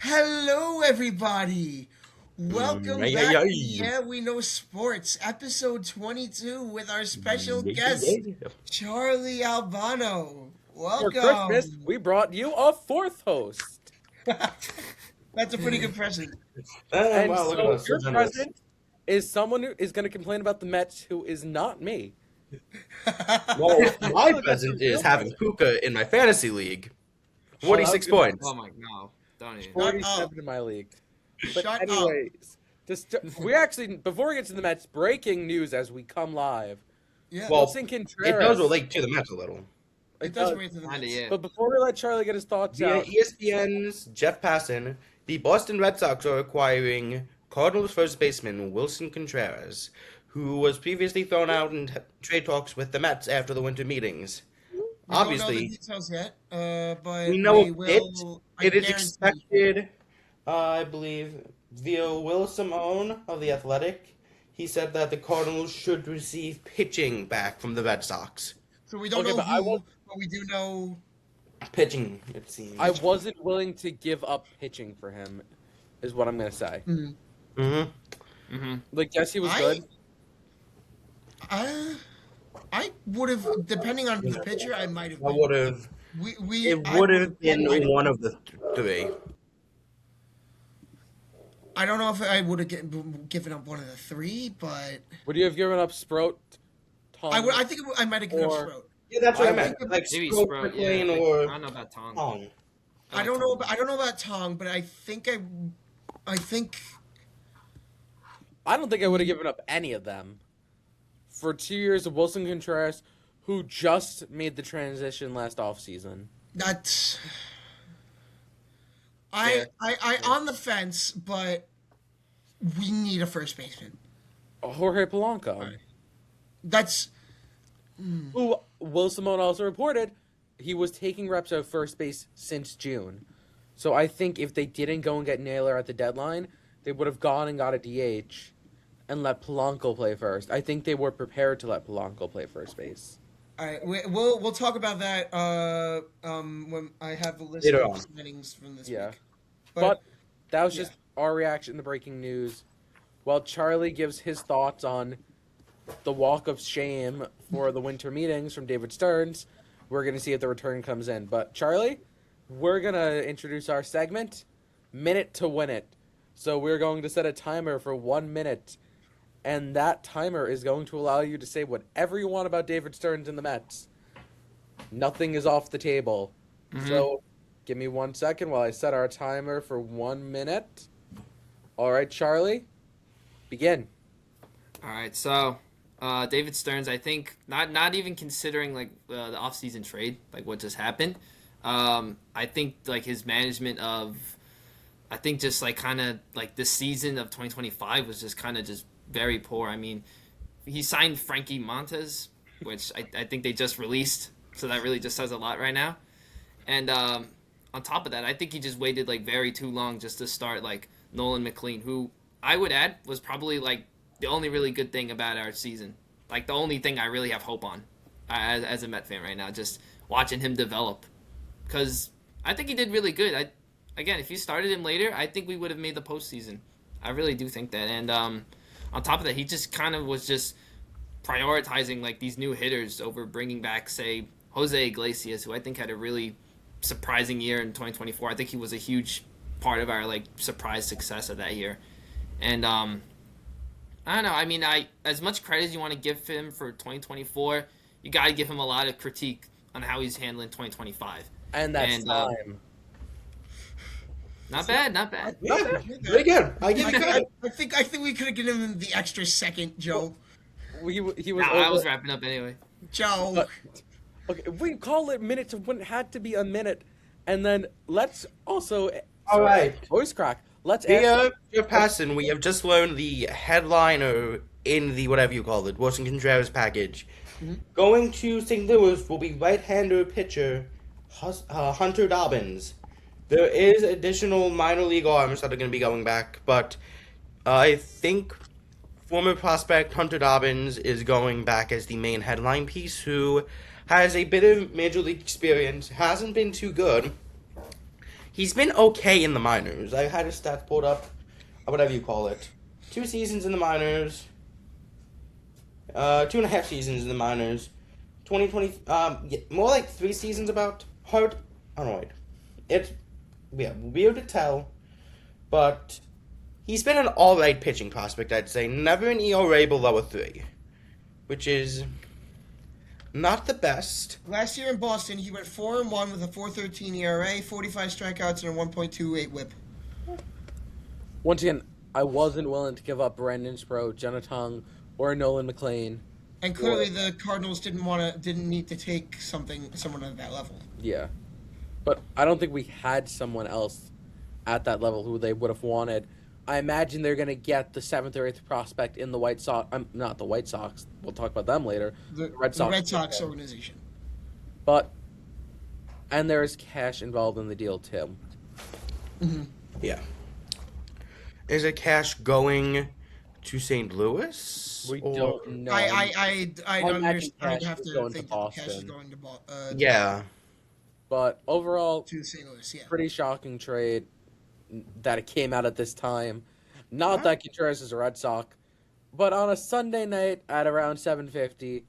Hello, everybody. Welcome back to Yeah. Yeah We Know Sports, episode 22, with our special guest, Charlie Albano. For Christmas, Welcome. we brought you a fourth host. That's a pretty good present. And Wow, look at so us, so your generous. present is someone who is going to complain about the Mets who is not me. Well, my Look, that's present your is real having Puka in my fantasy league. Oh, that 46 was good. points. Oh my no, don't even. Shut up. 47 in my league. But Shut up. anyways, we actually, before we get to the Mets, breaking news as we come live. Yeah, Well, Wilson it Contreras. does relate to the Mets a little. it does relate to the Kinda, Mets. yeah. But before we let Charlie get his thoughts Via out, ESPN's Jeff Passan, the Boston Red Sox are acquiring Cardinals first baseman Wilson Contreras, who was previously thrown out in trade talks with the Mets after the winter meetings. We don't know the Obviously, details yet, but we know we will. I it is guarantee- expected, I believe, via Will Simone of The Athletic. He said that the Cardinals should receive pitching back from the Red Sox. So we don't Okay, know but I who, will- but we do know. Pitching, it seems. I wasn't willing to give up pitching for him, is what I'm going to say. Mm-hmm. Like, yes, he was I- good. I would have, depending on the pitcher, I might have. I would have. It I would have been I- one of the three. I don't know if I would have given up one of the three, but Would you have given up Sprout, Tom? I would. I think I might have given up Or- Sprout. Yeah, that's what I I meant. think Like Maybe Stroke Sprout, McLean yeah. or I don't know about Tong. Tong. I don't know. I don't know about Tong, but I think I think I don't think I would have given up any of them. For 2 years of Wilson Contreras, who just made the transition last offseason. that's. Yeah. I on the fence, but we need a first baseman. Jorge Polanco, That's who Will Simone also reported, he was taking reps at first base since June. So I think if they didn't go and get Naylor at the deadline, they would have gone and got a DH and let Polanco play first. I think they were prepared to let Polanco play first base. all right. We'll talk about that when I have a list Later of on. signings from this Yeah. week. But that was yeah. just our reaction to breaking news. While Charlie gives his thoughts on the walk of shame for the winter meetings from David Stearns, we're going to see if the return comes in. But Charlie, we're going to introduce our segment, Minute to Win It. So we're going to set a timer for 1 minute, and that timer is going to allow you to say whatever you want about David Stearns and the Mets. Nothing is off the table. So give me 1 second while I set our timer for 1 minute. All right, Charlie, begin. All right, so David Stearns, I think not even considering like the offseason trade, like what just happened. I think like his management of, I think just like kind of like this season of 2025 was just kind of just very poor. I mean, he signed Frankie Montes, which I think they just released, so that really just says a lot right now. And on top of that, I think he just waited like very too long just to start like Nolan McLean, who I would add was probably like the only really good thing about our season. Like the only thing I really have hope on as a Met fan right now, just watching him develop. Because I think he did really good. Again, if you started him later, I think we would have made the postseason. I really do think that. And on top of that, he just kind of was just prioritizing like these new hitters over bringing back, say, Jose Iglesias, who I think had a really surprising year in 2024. I think he was a huge part of our like surprise success of that year. And I don't know. I mean, as much credit as you want to give him for 2024, you got to give him a lot of critique on how he's handling 2025. And that's And, time. Not bad, not bad. Yeah, very good. I give you credit. I think we could have given him the extra second, Joe. He was Nah, I over- was wrapping up anyway. Joe. But- Okay, if we call it minute to win, it had to be a minute. And then let's also... All right. Voice crack. Let's Via Jeff Passan, we have just learned the headliner in the whatever you call it, Wilson Contreras package. Going to St. Louis will be right-hander pitcher Hunter Dobbins. There is additional minor league arms that are going to be going back, but I think former prospect Hunter Dobbins is going back as the main headline piece, who has a bit of major league experience, hasn't been too good. he's been okay in the minors. I had his stats pulled up, whatever you call it. 2 seasons in the minors. 2.5 seasons in the minors. 2020. More like 3 seasons about. Hard. I don't know. It's weird to tell, but he's been an alright pitching prospect, I'd say. Never an ERA below a 3, which is not the best. Last year in Boston, he went 4-1 with a 4.13 ERA, 45 strikeouts, and a 1.28 WHIP. Once again, I wasn't willing to give up Brandon Sproat, Jenna Tung, or Nolan McLean. And clearly, the Cardinals didn't need to take someone at that level. Yeah, but I don't think we had someone else at that level who they would have wanted. I imagine they're going to get the 7th or 8th prospect in the White Sox. Not the White Sox. We'll talk about them later. The Red Sox organization. And there's cash involved in the deal too. Mm-hmm. Yeah. Is it cash going to St. Louis? We don't know. I don't understand. Cash I have is to going think to that cash is Boston. going to Yeah. But overall, to St. Louis. Yeah. pretty shocking trade that it came out at this time. Not that Contreras is a Red Sox, but on a Sunday night at around 7:50,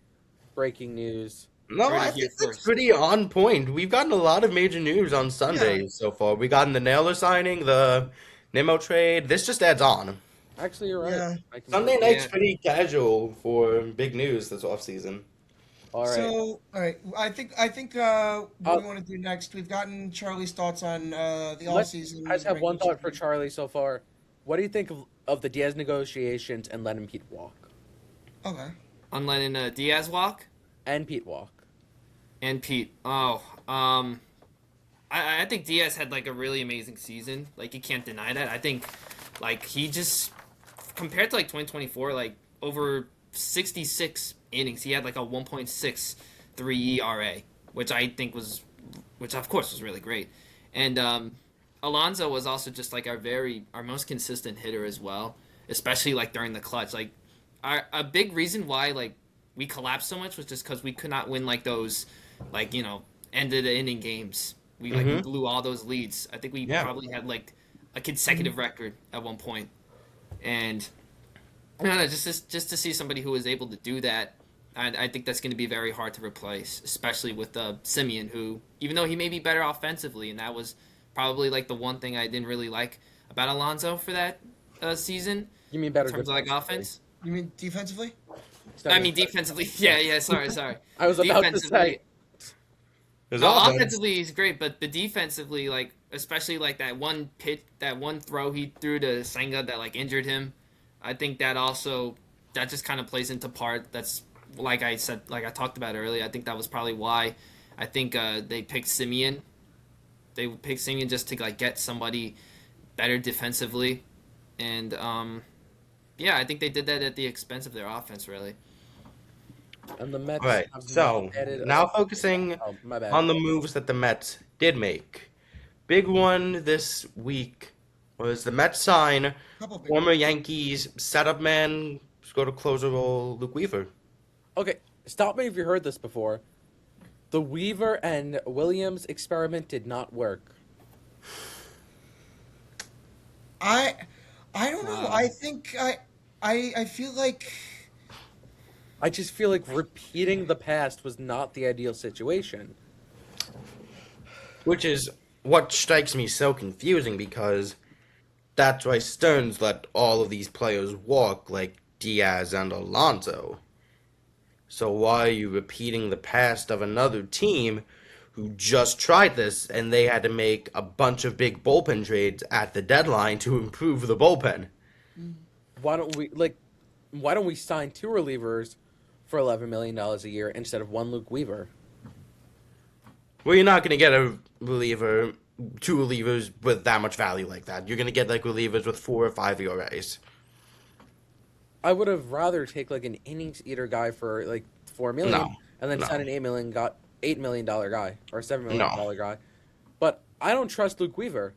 breaking news. No, I think that's pretty on point. We've gotten a lot of major news on Sundays so far. We gotten the Naylor signing, the Nimmo trade. This just adds on. Actually, you're right. Yeah. Sunday night's pretty casual for big news this offseason. All right. So, all right. I think what we want to do next. We've gotten Charlie's thoughts on the offseason. I just have one thought for Charlie so far. What do you think of the Diaz negotiations and letting Pete walk? Okay. On letting Diaz walk? And Pete walk. And Pete. Oh, I think Diaz had like a really amazing season. Like you can't deny that. I think like he just compared to like 2024, like over 66 innings, he had like a 1.63 ERA, which of course was really great. And Alonso was also just like our most consistent hitter as well, especially like during the clutch. Like a big reason why like we collapsed so much was just because we could not win like those like end of the inning games. We blew all those leads. I think we probably had like a consecutive record at one point. And I don't know, just to see somebody who was able to do that, I think that's going to be very hard to replace, especially with Simeon, who, even though he may be better offensively, and that was probably like the one thing I didn't really like about Alonso for that season. You mean better in terms of like offense? You mean defensively? I mean defensively. Yeah. Sorry. I was about to say. Offensively he's great, but the defensively, like especially like that one throw he threw to Senga that like injured him, I think that just kind of plays into part. That's like I said, like I talked about earlier. I think that was probably why I think they picked Simeon. They picked Simeon just to like get somebody better defensively, and I think they did that at the expense of their offense, really. And the Mets. All right, so now focusing on the moves that the Mets did make. Big one this week was the Mets sign former Yankees setup man, go to closer role, Luke Weaver. Okay, stop me if you heard this before. The Weaver and Williams experiment did not work. I don't know. I think I feel like I just feel like repeating the past was not the ideal situation. Which is what strikes me so confusing, because that's why Stearns let all of these players walk, like Diaz and Alonso. So why are you repeating the past of another team who just tried this and they had to make a bunch of big bullpen trades at the deadline to improve the bullpen? Why don't we sign 2 relievers for $11 million a year instead of 1 Luke Weaver? Well, you're not going to get a reliever, 2 relievers with that much value like that. You're going to get like relievers with 4 or 5 ERAs. I would have rather take like an innings eater guy for like $4 million and then sign an $8 million guy or $7 million guy. But I don't trust Luke Weaver.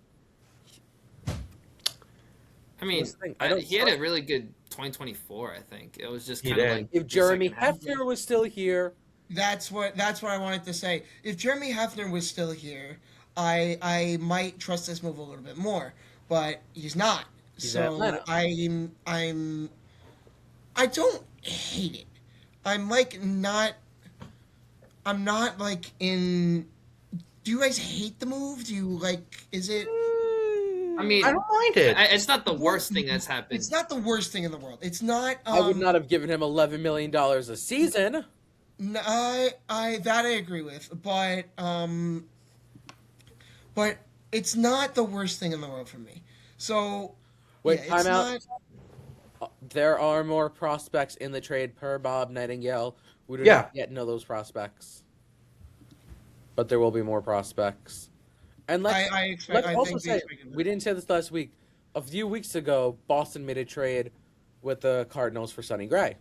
I mean, he had a really good 2024. I think it was just kind of like if Jeremy Hefner was still here. That's what I wanted to say. If Jeremy Hefner was still here, I might trust this move a little bit more, but he's not. He's at So Atlanta. I don't hate it. I'm like not. I'm not like in. Do you guys hate the move? Do you like? Is it? I mean, I don't mind it. it's not the worst thing that's happened. It's not the worst thing in the world. It's not. I would not have given him $11 million a season. That I agree with, but it's not the worst thing in the world for me. So Wait, yeah, time out. There are more prospects in the trade per Bob Nightingale. We do not yet know those prospects, but there will be more prospects. And let's also say, we didn't say this last week. A few weeks ago, Boston made a trade with the Cardinals for Sonny Gray.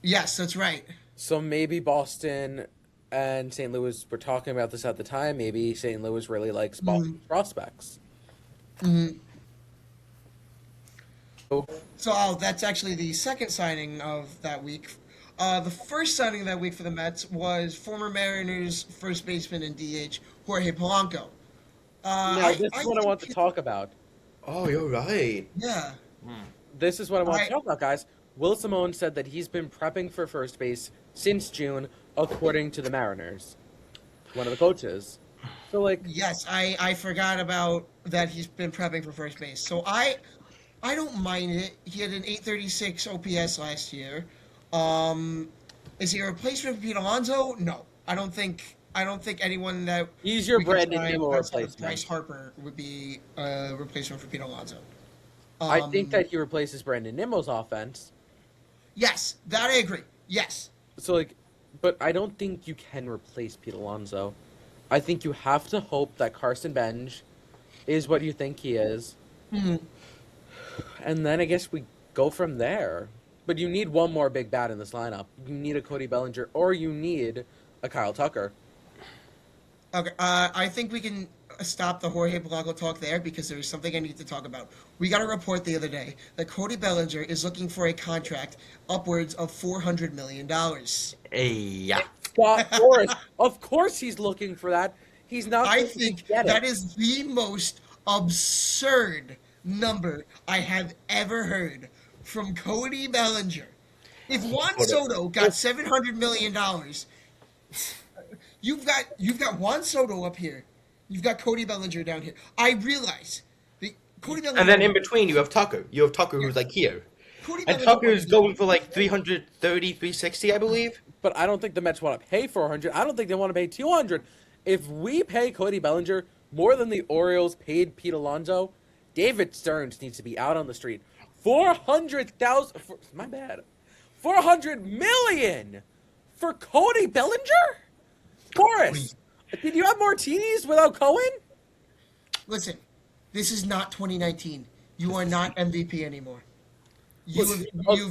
Yes, that's right. So maybe Boston and St. Louis were talking about this at the time. Maybe St. Louis really likes Boston's prospects. Mm-hmm. So that's actually the second signing of that week. The first signing of that week for the Mets was former Mariners first baseman and DH Jorge Polanco. Now, this is what I want to talk about. Oh, you're right. Yeah. This is what I want to talk about, guys. Will Simone said that he's been prepping for first base since June, according to the Mariners. One of the coaches. So, Yes, I forgot about that he's been prepping for first base. So I don't mind it. He had an 836 OPS last year. Is he a replacement for Pete Alonso? No. I don't think anyone that he's your Brandon Nimmo replacement. Bryce Harper would be a replacement for Pete Alonso. I think that he replaces Brandon Nimmo's offense. Yes, that I agree. Yes. So but I don't think you can replace Pete Alonso. I think you have to hope that Carson Bench is what you think he is. Mm-hmm. And then I guess we go from there. But you need one more big bat in this lineup. You need a Cody Bellinger, or you need a Kyle Tucker. Okay, I think we can stop the Jorge Polanco talk there because there's something I need to talk about. We got a report the other day that Cody Bellinger is looking for a contract upwards of $400 million. Yeah. Of course he's looking for that. He's not. I think that is the most absurd number I have ever heard from Cody Bellinger. If Juan Soto got $700 million, you've got Juan Soto up here. You've got Cody Bellinger down here. I realize that Cody Bellinger. And then in between you have Tucker. You have Tucker who's here. And Tucker's going for 330, 360, I believe. But I don't think the Mets want to pay $400. I don't think they want to pay $200. If we pay Cody Bellinger more than the Orioles paid Pete Alonso, David Stearns needs to be out on the street. $400,000. My bad. $400 million for Cody Bellinger. Boris, did you have martinis without Cohen? Listen, this is not 2019. You are not MVP anymore. You've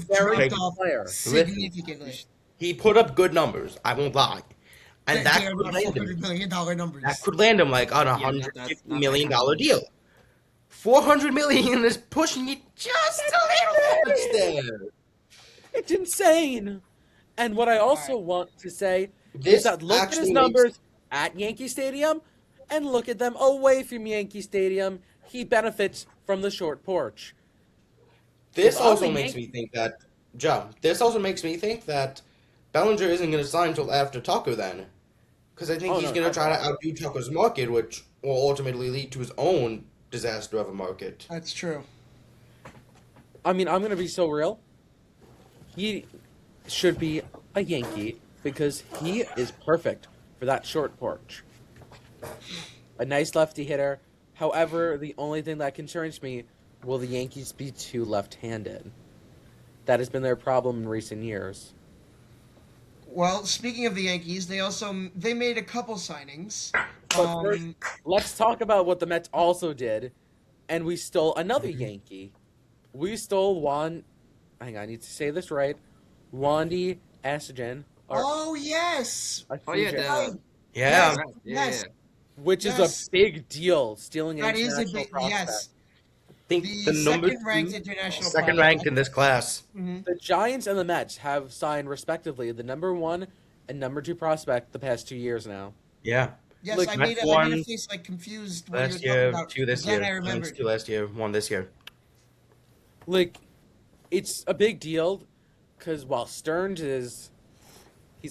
dropped off significantly. He put up good numbers. I won't lie, and that could land him $400 million numbers. That could land him on $150 million deal. $400 million is pushing it just a little much there. It's insane. And what I also want to say is that look at his numbers at Yankee Stadium and look at them away from Yankee Stadium. He benefits from the short porch. This also makes me think that, Joe, Bellinger isn't going to sign until after Tucker then. Because I think he's going to try to outdo Tucker's market, which will ultimately lead to his own disaster of a market. That's true. I mean, I'm going to be so real. He should be a Yankee because he is perfect for that short porch. A nice lefty hitter. However, the only thing that concerns me, will the Yankees be too left-handed? That has been their problem in recent years. Well, speaking of the Yankees, they made a couple signings. But first, let's talk about what the Mets also did, and we stole another Yankee. We stole hang on, I need to say this right, Wandy Assagen. Oh, yes! Yeah. Yes. Which is a big deal, stealing an international prospect. Yes. I think the second-ranked international second ranked in this class. Mm-hmm. The Giants and the Mets have signed, respectively, the number 1 and number 2 prospect the past 2 years now. Yeah. Yes, Look, I Mets made won a face like confused when you were last talking year, about. 2 this Then year. I Giants remembered. 2 last year, 1 this year. Like, it's a big deal because while he's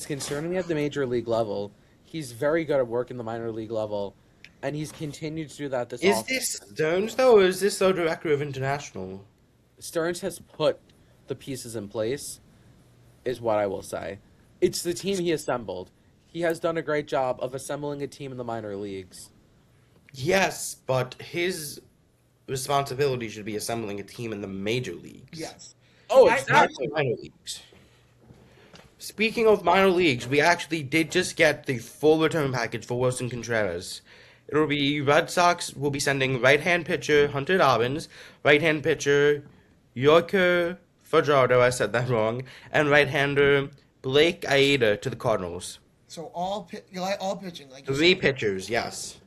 concerning at the major league level, he's very good at work in the minor league level, and he's continued to do that this Is offseason. this Stearns, though, or is this the director of international? Stearns has put the pieces in place, is what I will say. It's the team he assembled. He has done a great job of assembling a team in the minor leagues. Yes, but his responsibility should be assembling a team in the major leagues. Yes. Oh, I- Not exactly. the minor leagues. Speaking of minor leagues, we actually did just get the full return package for Wilson Contreras. It'll be Red Sox will be sending right-hand pitcher Hunter Dobbins, right-hand pitcher Yorker Fajardo, I said that wrong, and right-hander Blake Aida to the Cardinals. So all pitching, like you 3 said. pitchers, yes.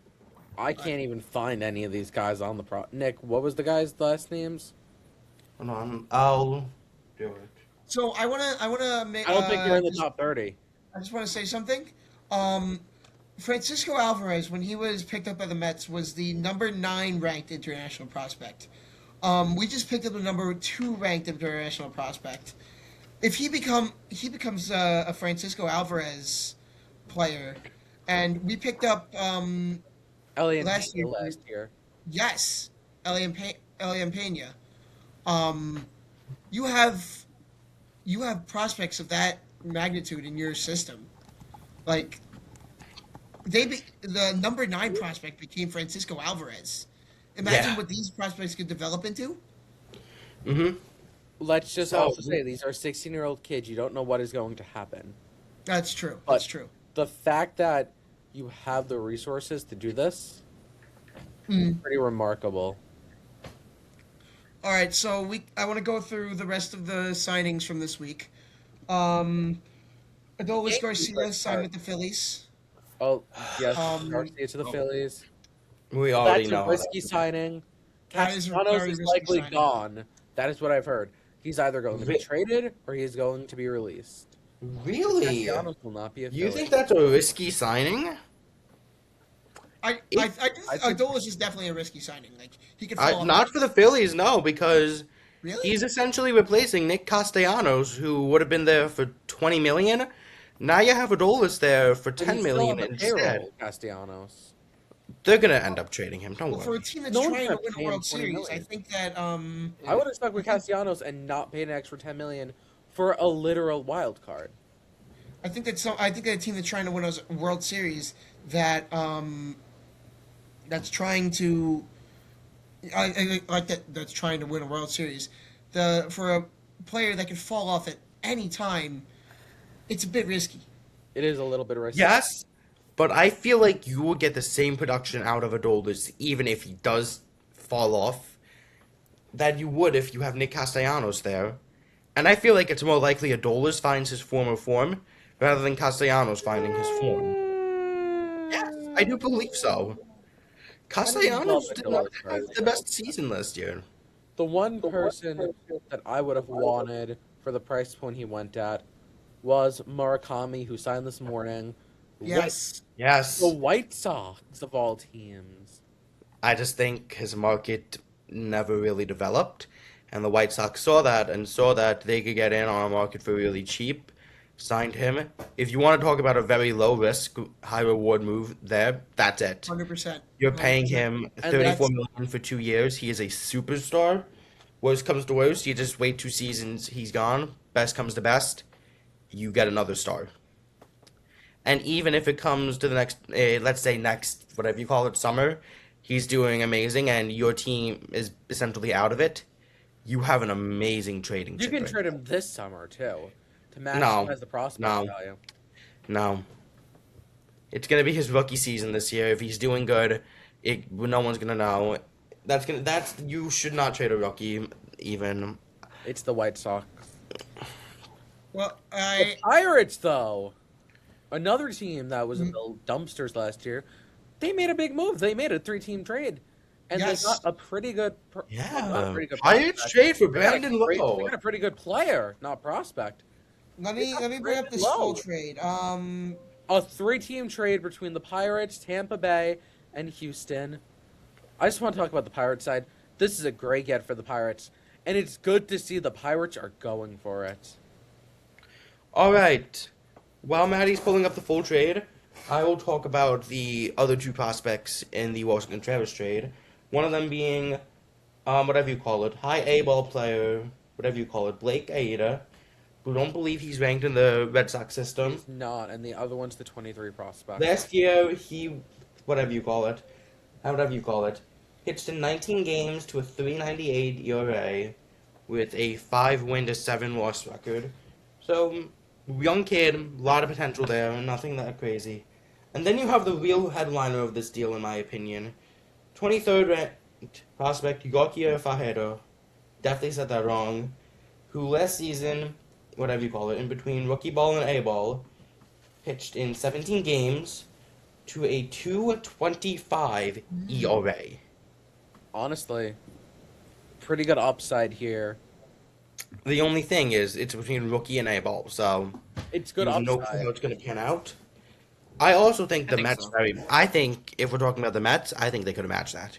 I can't even find any of these guys on the Nick, what was the guy's last names? Hold on, I'll do it. So I wanna make. I don't think they're in the top 30. I just want to say something. Francisco Alvarez, when he was picked up by the Mets, was the number 9 ranked international prospect. We just picked up the number 2 ranked international prospect. If he becomes a Francisco Alvarez player, and we picked up Elliot last last year. year. Yes, Elian Pena. You have prospects of that magnitude in your system. Like the number 9 prospect became Francisco Alvarez. Imagine Yeah. what these prospects could develop into. Mm-hmm. Let's just So- also say these are 16-year-old kids. You don't know what is going to happen. That's true. But- That's true. The fact that you have the resources to do this is pretty remarkable. All right, so I want to go through the rest of the signings from this week. Adolis Garcia signed with the Phillies. Oh, yes, Garcia to the Phillies. We already That's know a how risky that signing. That is a Castellanos very is risky likely signing. gone. That is what I've heard. He's either going to be Re- traded or he's going to be released. Really? Castellanos will not be a You Philly. think that's a risky signing? I think Adolis is definitely a risky signing. Like he could fall off. Not for the Phillies, no, because Really? he's essentially replacing Nick Castellanos, who would have been there for $20 million. Now you have Adolis there for But $10 he's still million on the instead. payroll, Castellanos. They're gonna end up trading him. Don't Well, for a worry. team that's No one's trying to gonna win pay a him World $20 Series, million. I think that I would have stuck with Castellanos and not paid an extra $10 million for a literal wild card. I think that a team that's trying to win a World Series that that's trying to I like that's trying to win a World Series. For a player that could fall off at any time, it's a bit risky. It is a little bit risky. Yes, but I feel like you will get the same production out of Adolis, even if he does fall off, that you would if you have Nick Castellanos there. And I feel like it's more likely Adolis finds his former form rather than Castellanos finding his form. Yes, I do believe so. Castellanos did not have the best season last year. The one person that I would have wanted for the price point he went at was Murakami, who signed this morning. Yes. Yes. The White Sox of all teams. I just think his market never really developed, and the White Sox saw that and saw that they could get in on a market for really cheap, signed him. If you want to talk about a very low risk, high reward move there, that's it. 100%. You're paying him And $34 million for 2 years. He is a superstar. Worst comes to worst, you just wait 2 seasons, he's gone. Best comes to best, you get another star. And even if it comes to the next, let's say next, whatever you call it, summer, he's doing amazing and your team is essentially out of it, you have an amazing trading You chip can right trade him this summer, too, to No. maximize the prospect No. value. No. It's gonna be his rookie season this year. If he's doing good, no one's gonna know. You should not trade a rookie even. It's the White Sox. Well, The Pirates, though, another team that was in the dumpsters last year, they made a big move. They made a 3-team trade, and Yes. they got a pretty good. Not a pretty good Pirates prospect. trade for They got a Brandon great- Lowe. They got a pretty good player, not prospect. let me bring up this Low. full trade. A 3-team trade between the Pirates, Tampa Bay, and Houston. I just want to talk about the Pirates side. This is a great get for the Pirates, and it's good to see the Pirates are going for it. All right. While Maddie's pulling up the full trade, I will talk about the other two prospects in the Washington Travis trade. One of them being, whatever you call it, high A-ball player, whatever you call it, Blake Aida, who don't believe he's ranked in the Red Sox system. He's not, and the other one's the 23 prospect. Last year, he, whatever you call it, pitched in 19 games to a 3.98 ERA with a 5-win to 7-loss record. So, young kid, a lot of potential there, nothing that crazy. And then you have the real headliner of this deal, in my opinion. 23rd ranked prospect, Yorkie Fajardo. Definitely said that wrong. Who last season, whatever you call it, in between rookie ball and A-ball, pitched in 17 games to a 2.25 ERA. Honestly, pretty good upside here. The only thing is, it's between rookie and A-ball, so It's good you have no upside. clue how it's going to pan out. I also think the think Mets. so. I think if we're talking about the Mets, I think they could have matched that.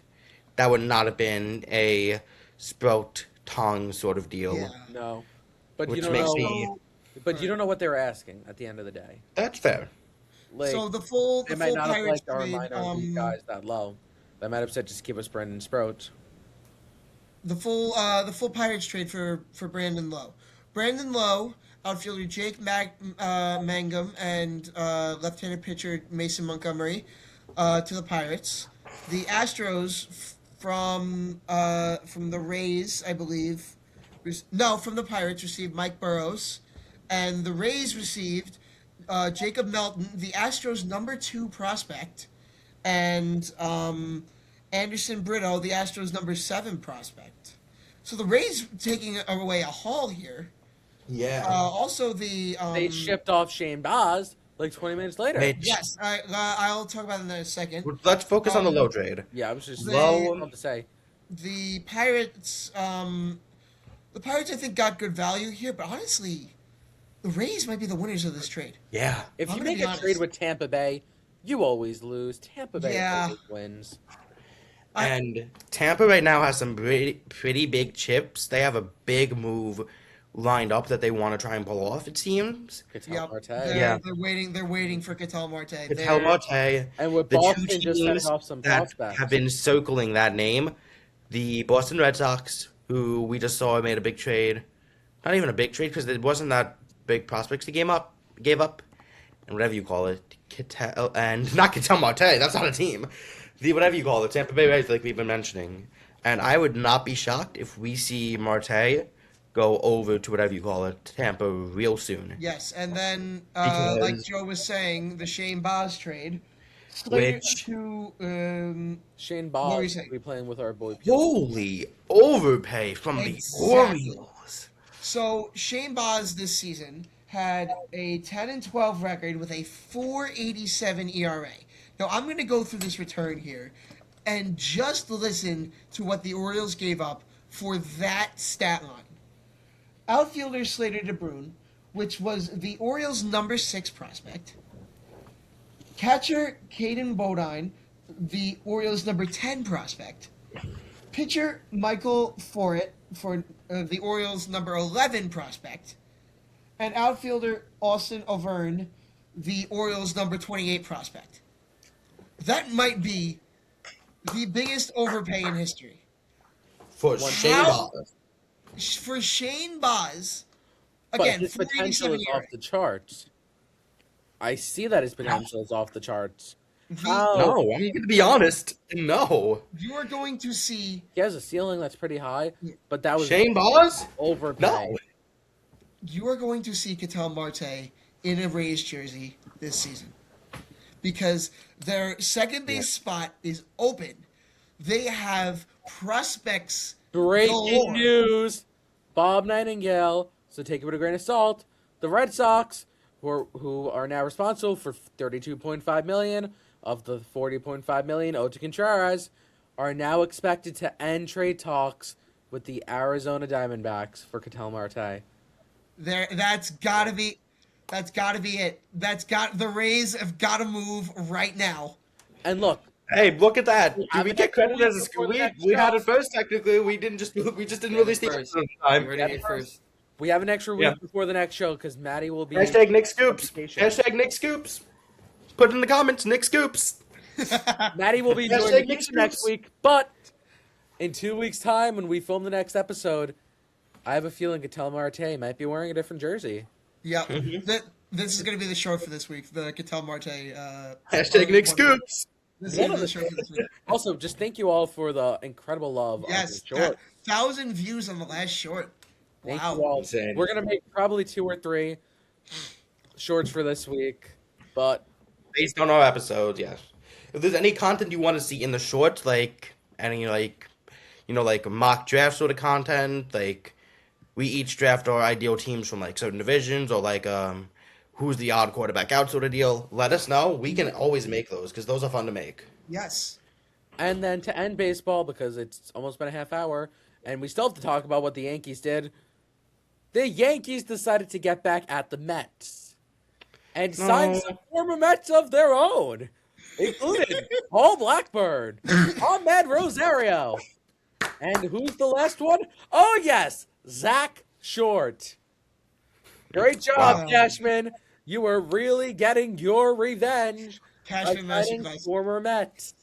That would not have been a sprout tongue sort of deal. Yeah. No, but Which you don't makes know. me- But you don't know what they were asking at the end of the day. That's fair. Like, So the full they might not have Pirates liked our trade, minor league guys that low. They might have said just give us Brendan Sprout. the full Pirates trade for Brandon Lowe. Brandon Lowe, outfielder Jake Mangum, and left-handed pitcher Mason Montgomery to the Pirates. The Astros from the Rays, I believe. From the Pirates received Mike Burrows, and the Rays received Jacob Melton, the Astros' number 2 prospect, and Anderson Brito, the Astros' number 7 prospect. So the Rays taking away a haul here. Yeah. Also, the They shipped off Shane Baz like 20 minutes later. Mitch, yes, I'll talk about it in a second. let's focus on the low trade. Yeah, I was just They- about to say. The Pirates, I think got good value here, but honestly, the Rays might be the winners of this trade. Yeah. If I'm you gonna make be a honest. trade with Tampa Bay, you always lose. Tampa Bay Yeah. always wins. And Tampa right now has some pretty big chips. They have a big move lined up that they want to try and pull off, it seems. Ketel Marte. Yeah. They're waiting for Ketel Marte. Ketel Marte. And with The Boston two just teams setting off some that prospects. have been circling that name, the Boston Red Sox, who we just saw made a big trade. Not even a big trade because it wasn't that big prospects they gave up, and whatever you call it, not Ketel Marte. That's not a team. The whatever you call it, Tampa Bay Rays, like we've been mentioning, and I would not be shocked if we see Marte go over to whatever you call it, Tampa, real soon. Yes, and then Because- like Joe was saying, the Shane Baz trade, Which- to Shane What were you Baz saying? will be playing with our boy. Pete. Holy overpay from the Exactly. Orioles. So Shane Baz this season had a 10-12 record with a 4.87 ERA. Now I'm going to go through this return here, and just listen to what the Orioles gave up for that stat line. Outfielder Slater DeBrune, which was the Orioles' number 6 prospect. Catcher Caden Bodine, the Orioles' number 10 prospect. Pitcher Michael Forret for the Orioles' number 11 prospect. And outfielder Austin Overn, the Orioles' number 28 prospect. That might be the biggest overpay in history. For Shane How- Baz. For Shane Baz, But again, his potential 4.87 is ERA. off the charts. I see that his potential is off the charts. The- How? No, I'm going to be honest. No. You are going to see He has a ceiling that's pretty high, but that was Shane Baz? overpay. No. Ketel Marte in a Rays jersey this season because their second base spot is open. They have prospects. Breaking galore. news: Bob Nightingale. So take it with a grain of salt. The Red Sox, who are now responsible for $32.5 million of the $40.5 million owed to Contreras, are now expected to end trade talks with the Arizona Diamondbacks for Ketel Marte. That's gotta be That's got to be it. The Rays have got to move right now. And look, Hey, look at that! Do have we an get extra credit week as a before school? the next We had show. it first. Technically, we just didn't release the First. episode on You time. heard it here first. we have an extra week Yeah. before the next show because Maddie will be Hashtag Nick Scoops. on vacation. Hashtag Nick Scoops. Put it in the comments, Nick Scoops. Maddie will be Hashtag doing Nick vacation next Scoops. week, but in 2 weeks' time when we film the next episode, I have a feeling Ketel Marte might be wearing a different jersey. Yep. This is going to be the short for this week. The Ketel Marte. Hashtag Nick Scoops. This is going to be the short for this week. Also, just thank you all for the incredible love on Yes, the short. 1,000 views on the last short. Thank Wow. you all. Insane. We're gonna make probably 2 or 3 shorts for this week, but Based on our episodes, yes. If there's any content you want to see in the shorts, like any like mock draft sort of content, like we each draft our ideal teams from like certain divisions or like who's the odd quarterback out sort of deal, let us know. We can always make those because those are fun to make. Yes. and then to end baseball because it's almost been a half hour and we still have to talk about what the Yankees did. The Yankees decided to get back at the Mets and sign some former Mets of their own, including Paul Blackburn, Ahmed Rosario, and who's the last one? Oh yes, Zach Short. Great job, Wow. Cashman. You were really getting your revenge by Cashman signing Masterclass. former Mets.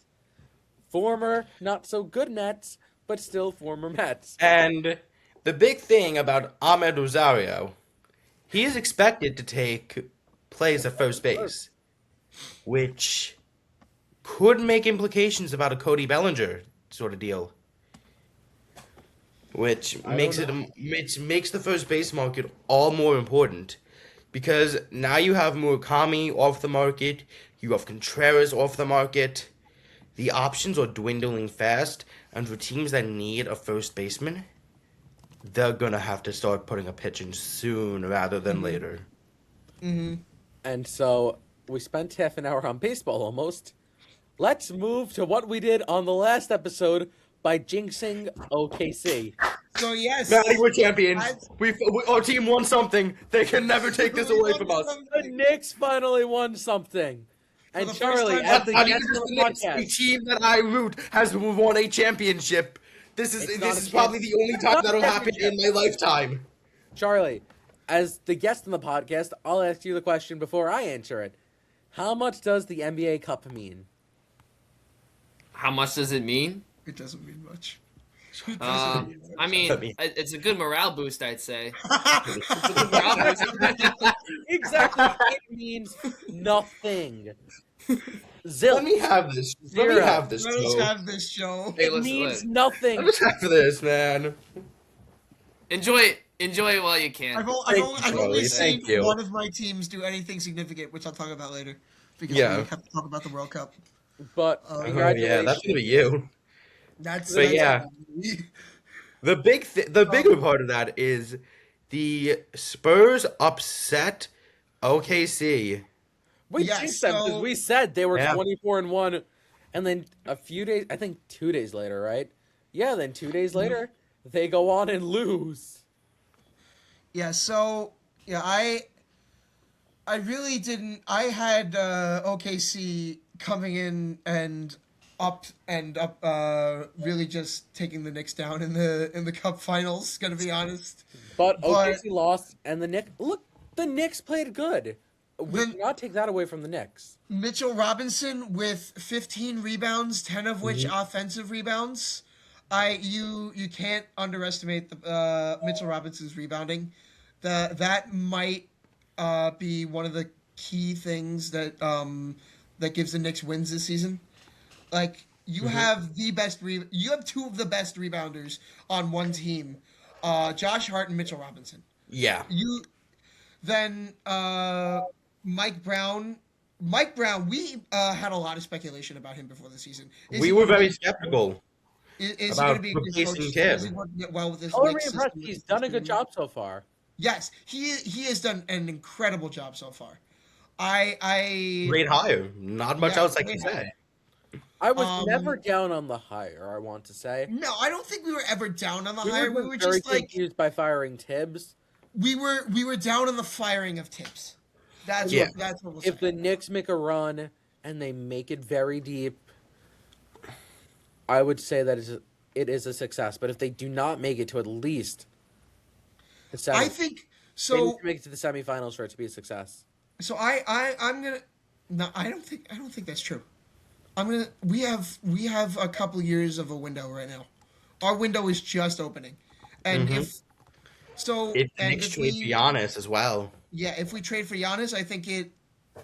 Former, not so good Mets, but still former Mets. And the big thing about Ahmed Rosario, he is expected to take plays at first base, which could make implications about a Cody Bellinger sort of deal. Which makes the first base market all more important because now you have Murakami off the market, you have Contreras off the market. The options are dwindling fast, and for teams that need a first baseman, they're gonna have to start putting a pitch in soon rather than later. Mm-hmm. And so we spent half an hour on baseball almost. Let's move to what we did on the last episode by jinxing OKC. So yes. Maddie, we're champions. I- Our team won something. They can never take this away from us. The Knicks finally won something. And the first Charlie, time- as the Not guest even on the the Knicks, the podcast, team that I root has won a championship. This It's is not a probably champ- the only It's time not a that'll happen in my lifetime. Charlie, as the guest on the podcast, I'll ask you the question before I answer it. How much does the NBA Cup mean? How much does it mean? It doesn't mean much. It doesn't mean much. I mean, I mean- it's a good morale boost, I'd say. It's a good morale boost. Exactly. It means nothing. Zilch. Let me have this. Let Zero. me have this. Let us Joe. have this show. Hey, It listen, means listen. nothing. Let us have this, man. Enjoy it while you can. I've Thank only Charlie. seen Thank you. one of my teams do anything significant, which I'll talk about later. Because Yeah. we have to talk about the World Cup. But Oh, congratulations. Yeah, that's gonna be you. That's But yeah. The bigger part of that is the Spurs upset OKC. We Yes, jinxed them because so- we said they were Yeah. 24-1, and then a few days, I think 2 days later, right? Yeah, then 2 days later, they go on and lose. Yeah, so yeah, I really didn't. I had OKC coming in and up, really just taking the Knicks down in the Cup Finals. Gonna be honest. But But- OKC lost, and the Knicks played good. We Then- cannot take that away from the Knicks. Mitchell Robinson with 15 rebounds, 10 of which Mm-hmm. offensive rebounds. You can't underestimate the Mitchell Robinson's rebounding. That might be one of the key things that gives the Knicks wins this season. Like you have the best you have two of the best rebounders on one team, Josh Hart and Mitchell Robinson. Yeah. You then Mike Brown. Mike Brown, we had a lot of speculation about him before the season. We were very skeptical. Is he about going to be a good replacing coach? Tim. Is he going to get well with this? Oh, I'm Knicks impressed. system? He's done a good job so far. Yes, he has done an incredible job so far. I Great hire. Not much Yeah, else I can great say. hire. I was Um, never down on the hire, I want to say. no, I don't think we were ever down on the We hire. were We were very just like confused by firing Tibbs. we were down on the firing of Tibbs. That's Yeah. that's what we'll If say. the Knicks make a run and they make it very deep, I would say that it is a success. But if they do not make it to at least the I semis, think they need so. to make it to the semifinals for it to be a success. So I'm gonna. No, I don't think that's true. I'm gonna. We have a couple years of a window right now. Our window is just opening, and Mhm. if so, If the and Knicks if trade for Giannis as well. yeah, if we trade for Giannis, I think it.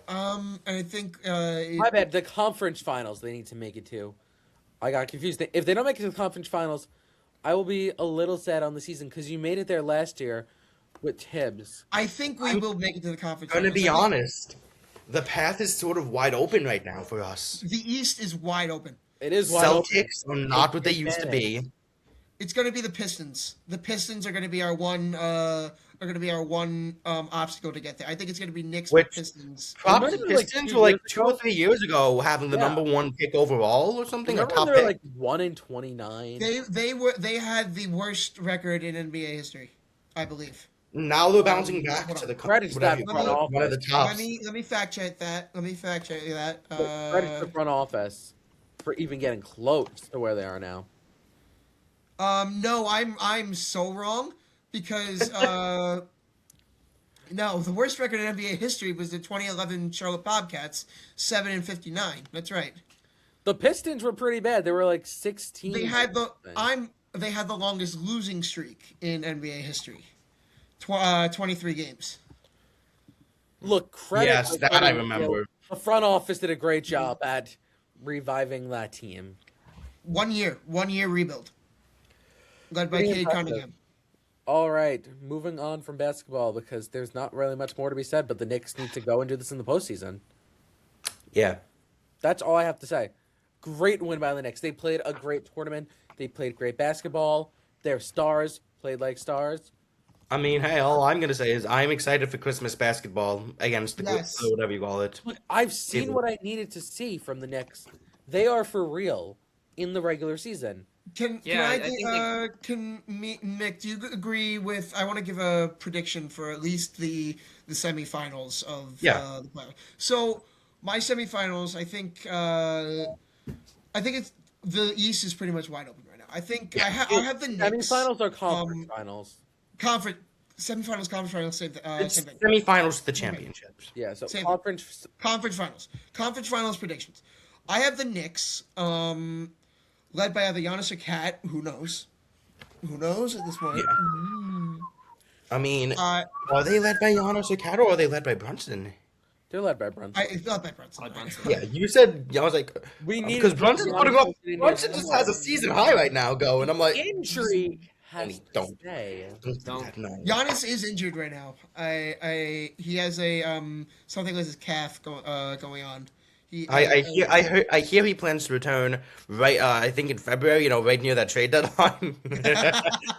And I think My bad. The conference finals they need to make it to. I got confused. If they don't make it to the conference finals, I will be a little sad on the season because you made it there last year with Tibbs. I think we will make it to the conference. I'm gonna finals. be I think honest. The path is sort of wide open right now for us. The East is wide open. It is wide open. Celtics are not what they used to be. It's going to be the Pistons. The Pistons are going to be our one. Obstacle to get there. I think it's going to be Knicks Which- with Pistons. Props Remember, to like, Pistons 2 were like years 2 or ago? 3 years ago having the Yeah. number 1 pick overall or something, a Remember top when they were pick. like 1-29? They had the worst record in NBA history, I believe. Now they're bouncing back hold to on. the Credit to whatever that you front call it, one of the office. tops. Let me fact check that. Credit to the front office for even getting close to where they are now. No, I'm so wrong because no, the worst record in NBA history was the 2011 Charlotte Bobcats, 7-59. That's right. The Pistons were pretty bad. They were like 16. They had the longest losing streak in NBA history. 23 games. Look, credit. Yes, to that I Freddie remember. Hill. The front office did a great job at reviving that team. 1 year rebuild. Led by Pretty Cade impressive. Cunningham. All right, moving on from basketball because there's not really much more to be said, but the Knicks need to go and do this in the postseason. Yeah. That's all I have to say. Great win by the Knicks. They played a great tournament. They played great basketball. Their stars played like stars. I mean, hey, all I'm gonna say is I'm excited for Christmas basketball against the Yes. or whatever you call it. Look, I've seen what I needed to see from the Knicks. They are for real in the regular season. Yeah, I think Mick, do you agree with? I want to give a prediction for at least the semifinals of Yeah. the playoffs. So my semifinals, I think it's the East is pretty much wide open right now. I think I have the Knicks. Semifinals or conference finals? Conference semifinals, conference finals, same It's thing. semifinals to the championships. Yeah, so Same. conference. Conference finals predictions. I have the Knicks, led by either Giannis or Cat. Who knows? Who knows at this point? I mean, Uh, are they led by Giannis or Cat, or are they led by Brunson? They're led by Brunson. It's not by Brunson. Like Brunson. Yeah, you said I was like, We need because Brunson's putting up. Giannis Brunson just has a season high right now, going. I'm like, Injury has to Don't. stay. Don't. No. Giannis is injured right now. He has a something with his calf going on. I hear he plans to return right. I think in February. You know, right near that trade deadline.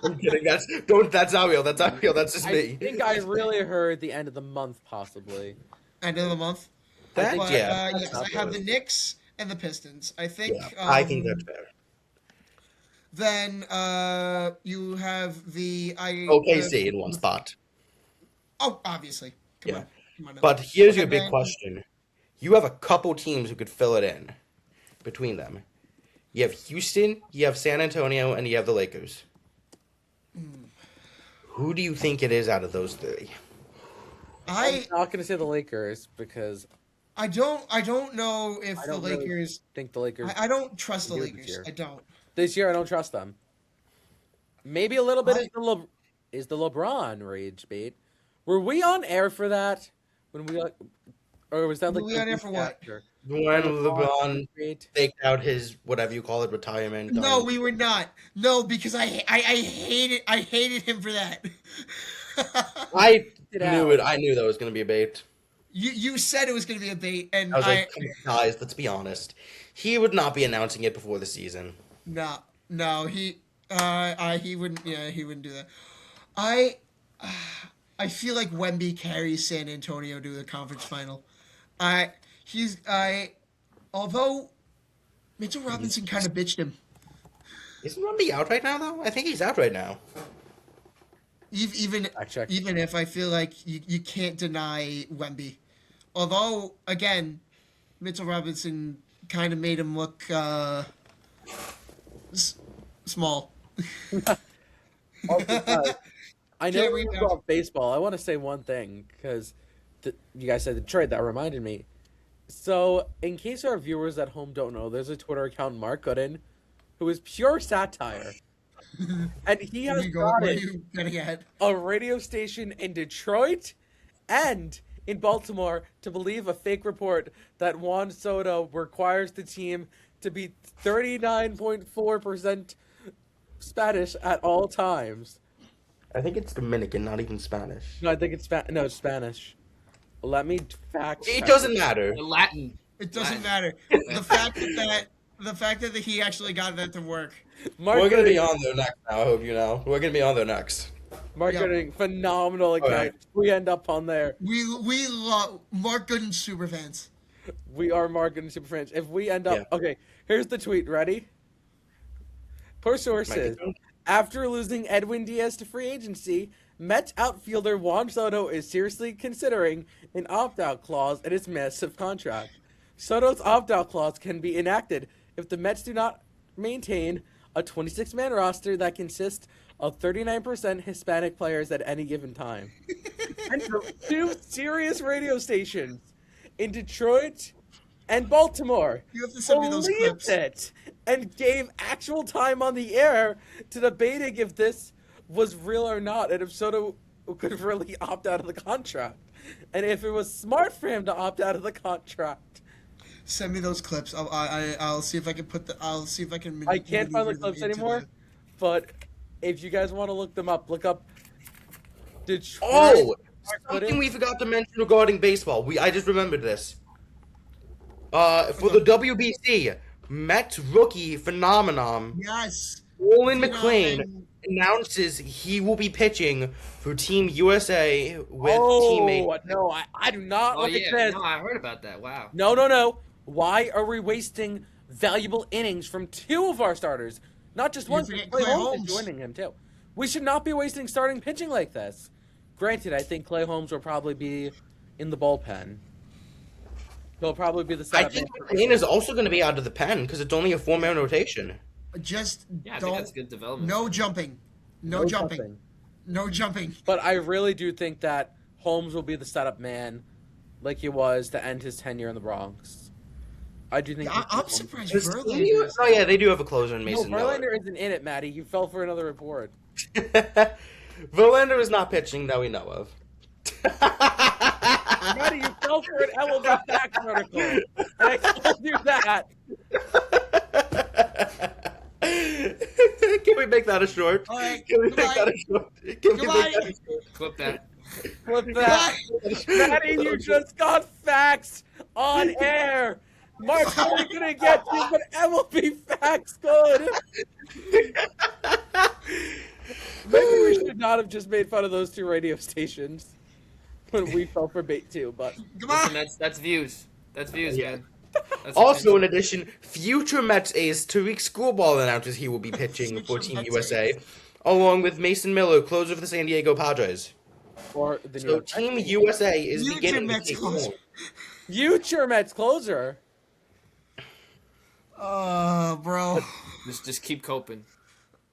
I'm kidding. That's not real. That's not real. That's just I me. think I really heard the end of the month, possibly. end of the month. That, But, yeah. yes, I have the Knicks and the Pistons. I think. Yeah, I think that's fair. Then you have the OKC in one spot. Oh, obviously. Come Yeah. on. Come on now. But here's your And big then- question. You have a couple teams who could fill it in between them. You have Houston, you have San Antonio, and you have the Lakers. Who do you think it is out of those three? I'm not going to say the Lakers because I don't know if I the don't really Lakers. think the Lakers. I don't trust the do this Lakers. year. I don't. This year, I don't trust them. Maybe a little bit is the LeBron rage bait. Were we on air for that when we or was that like Were we the on air week for what? after? When LeBron Bait? faked out his whatever you call it retirement. No, we were not. No, because I hated him for that. I It knew out. it. I knew that was going to be a bait. You said it was going to be a bait, and I was like, come on, guys, let's be honest. He would not be announcing it before the season. no he wouldn't. Yeah, he wouldn't do that. I feel like Wemby carries San Antonio to the conference final. Although Mitchell Robinson kind of bitched him. Isn't Wemby out right now, though? I think he's out right now. Even I checked. if I feel like you can't deny Wemby. Although, again, Mitchell Robinson kind of made him look small. Also, guys, I know Can't we rebound. go off baseball. I want to say one thing because you guys said the trade that reminded me. So, in case our viewers at home don't know, there's a Twitter account, Mark Gooden, who is pure satire, and he has Where are started you getting at? a radio station in Detroit and in Baltimore to believe a fake report that Juan Soto requires the team to be 39.4% Spanish at all times. I think it's Dominican, not even Spanish. No, I think it's it's Spanish. Let me fact It check. doesn't matter. The Latin. It doesn't matter. The fact that he actually got that to work. Mark We're gonna be Gooding- on there next now, I hope you know. We're gonna be on there next. Mark Yeah. Gooding, phenomenal account. Alright. We end up on there. We love Mark Gooden super fans. We are Mark Gooding super fans. If we end up, okay, here's the tweet. Ready? Per sources, Microphone? after losing Edwin Diaz to free agency, Mets outfielder Juan Soto is seriously considering an opt-out clause in his massive contract. Soto's opt-out clause can be enacted if the Mets do not maintain a 26-man roster that consists of 39% Hispanic players at any given time. And for two serious radio stations in Detroit and Baltimore You have to send me those believed clips. it and gave actual time on the air to debating if this was real or not, and if Soto could really opt out of the contract, and if it was smart for him to opt out of the contract. Send me those clips. I'll see if I can put the. I'll see if I can. I can't find the maneuver them clips into anymore, but if you guys want to look them up, look up Detroit. Oh! Mark Something Gooden. we forgot to mention regarding baseball. I just remembered this. For the WBC, Mets rookie phenomenon, Yes. Olin Phenom- McLean announces he will be pitching for Team USA with teammate. No, I do not Oh look yeah, at this. no, I heard about that. Wow. No. Why are we wasting valuable innings from two of our starters? Not just one. forget Clay Clay Holmes is Holmes. joining him too. We should not be wasting starting pitching like this. Granted, I think Clay Holmes will probably be in the bullpen. He'll probably be the I setup think man. McLean is also going to be out of the pen because it's only a 4-man rotation. Just Yeah, I think don't. that's good development. No jumping. No jumping. No jumping. But I really do think that Holmes will be the setup man, like he was to end his tenure in the Bronx. I do think. Yeah, I'm Holmes- surprised Does Verlander. Team is- Oh yeah, they do have a closer in No, Mason Miller. Verlander isn't in it, Matty. You fell for another report. Verlander is not pitching that we know of. Matty, you fell for an MLB Facts article. And I told you that. Can we make that a short? All right, Can we make goodbye. that a short? Can we Goodbye. make that a short? Clip that. Flip that. Matty, you just got facts on air. Mark's only gonna get you, but MLB Facts good. Maybe we should not have just made fun of those two radio stations when we fell for bait too, but Goodbye. Listen, that's views. That's views, Yeah. man. That's Also, in addition, future Mets ace Tariq Schoolball announces he will be pitching for Team Mets USA, ace. along with Mason Miller, closer for the San Diego Padres. or the So Team USA is Future beginning to Mets take closer. form. future Mets closer. Bro. just keep coping.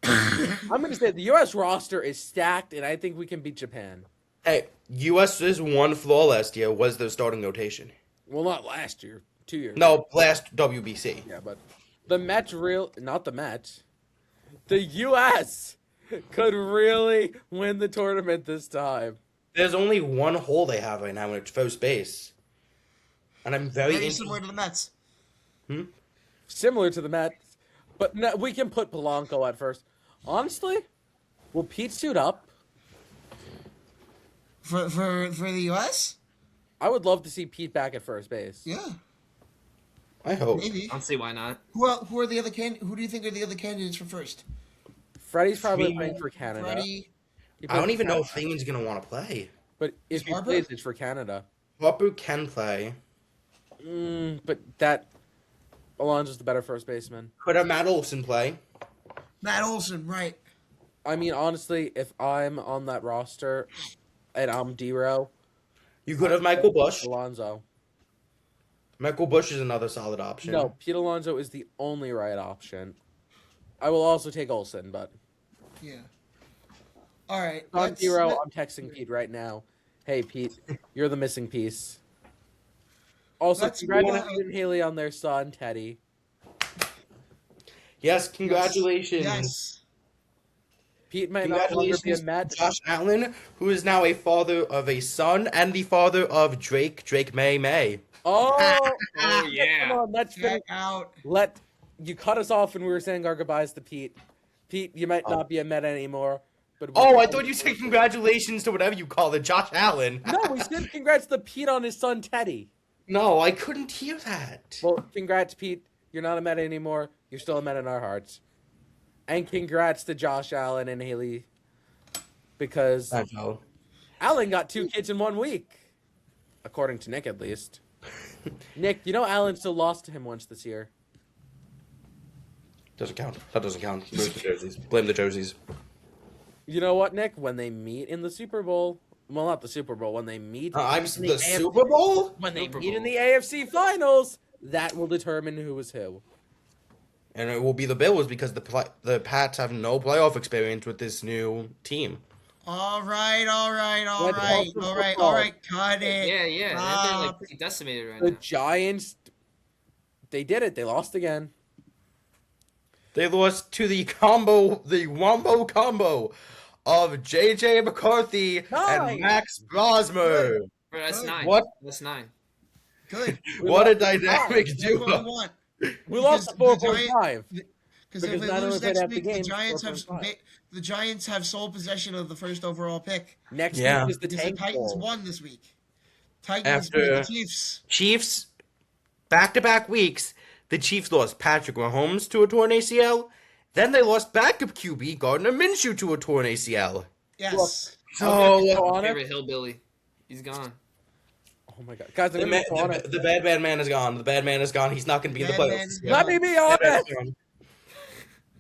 I'm gonna say the U.S. roster is stacked, and I think we can beat Japan. Hey, US's one flaw last year was their starting rotation. Well, not last year, 2 years. No, last WBC. Yeah, but the Mets not the Mets. The U.S. could really win the tournament this time. There's only one hole they have right now, and it's first base. And I'm very Very interested. similar to the Mets. Similar to the Mets, but no, we can put Polanco at first. Honestly, will Pete suit up? For the U.S. I would love to see Pete back at first base. Yeah, I hope. maybe. I don't see why not. Who are the other Who do you think are the other candidates for first? Freddie's probably Freeman, playing for Canada. Freddie. He I don't plays even for know if Canada. Freeman's going to want to play. But if he Harper? plays, it's for Canada. Harper can play. But that Alonso's the better first baseman. Could have Matt Olson play. Matt Olson, right? I mean, honestly, if I'm on that roster and I'm D-Row, You could have Michael Bush. Alonso. Michael Bush is another solid option. No, Pete Alonso is the only right option. I will also take Olsen, but Yeah. All right. on let's- Hero, let- I'm texting Pete right now. Hey, Pete, you're the missing piece. Also, Let's congratulations, Haley, on their son, Teddy. Yes, congratulations. Yes. Pete might not longer be a Congratulations, Met. Josh Allen, who is now a father of a son and the father of Drake May. Oh, Oh yeah. come on, let's finish. Get out. You cut us off when we were saying our goodbyes to Pete. Pete, you might not be a Met anymore. But Oh, I thought you said congratulations to whatever you call it, Josh Allen. No, we said congrats to Pete on his son, Teddy. No, I couldn't hear that. Well, congrats, Pete. You're not a Met anymore. You're still a Met in our hearts. And congrats to Josh Allen and Haley. Because I know. Allen got 2 kids in 1 week. According to Nick, at least. Nick, you know Allen still lost to him once this year. Doesn't count. That doesn't count. Move the jerseys. Blame the jerseys. You know what, Nick? When they meet in the Super Bowl, well, not the Super Bowl, when they meet I'm in the Super Bowl? when they Super meet in Bowl. the AFC Finals, that will determine who is who. And it will be the Bills because the Pats have no playoff experience with this new team. All right. Let's talk some football. All right. Cut it. Yeah. They're Stop. like decimated right The now. Giants, they did it. They lost again. They lost to the Wombo combo of J.J. McCarthy Nice. and Max Brosmer. Bro, that's Good. 9. What? That's 9. Good. What a lost dynamic That's what we duo. want. We lost to Because the 4.5. Because Because if they not only lose played next half the week, the games, Giants have 4.5. the Giants have sole possession of the first overall pick. Next Yeah. week is the Because the tank Titans bowl. won this week. Titans After- beat the Chiefs. Chiefs, back-to-back weeks, the Chiefs lost Patrick Mahomes to a torn ACL. Then they lost backup QB Gardner Minshew to a torn ACL. Yes. I'm gonna So go on it. Favorite hillbilly. He's gone. Oh my god, guys! I'm the, gonna go on it. the bad man is gone. The bad man is gone. He's not going to be in the Bad man playoffs. is Yeah. Let me be Bad man honest. is gone.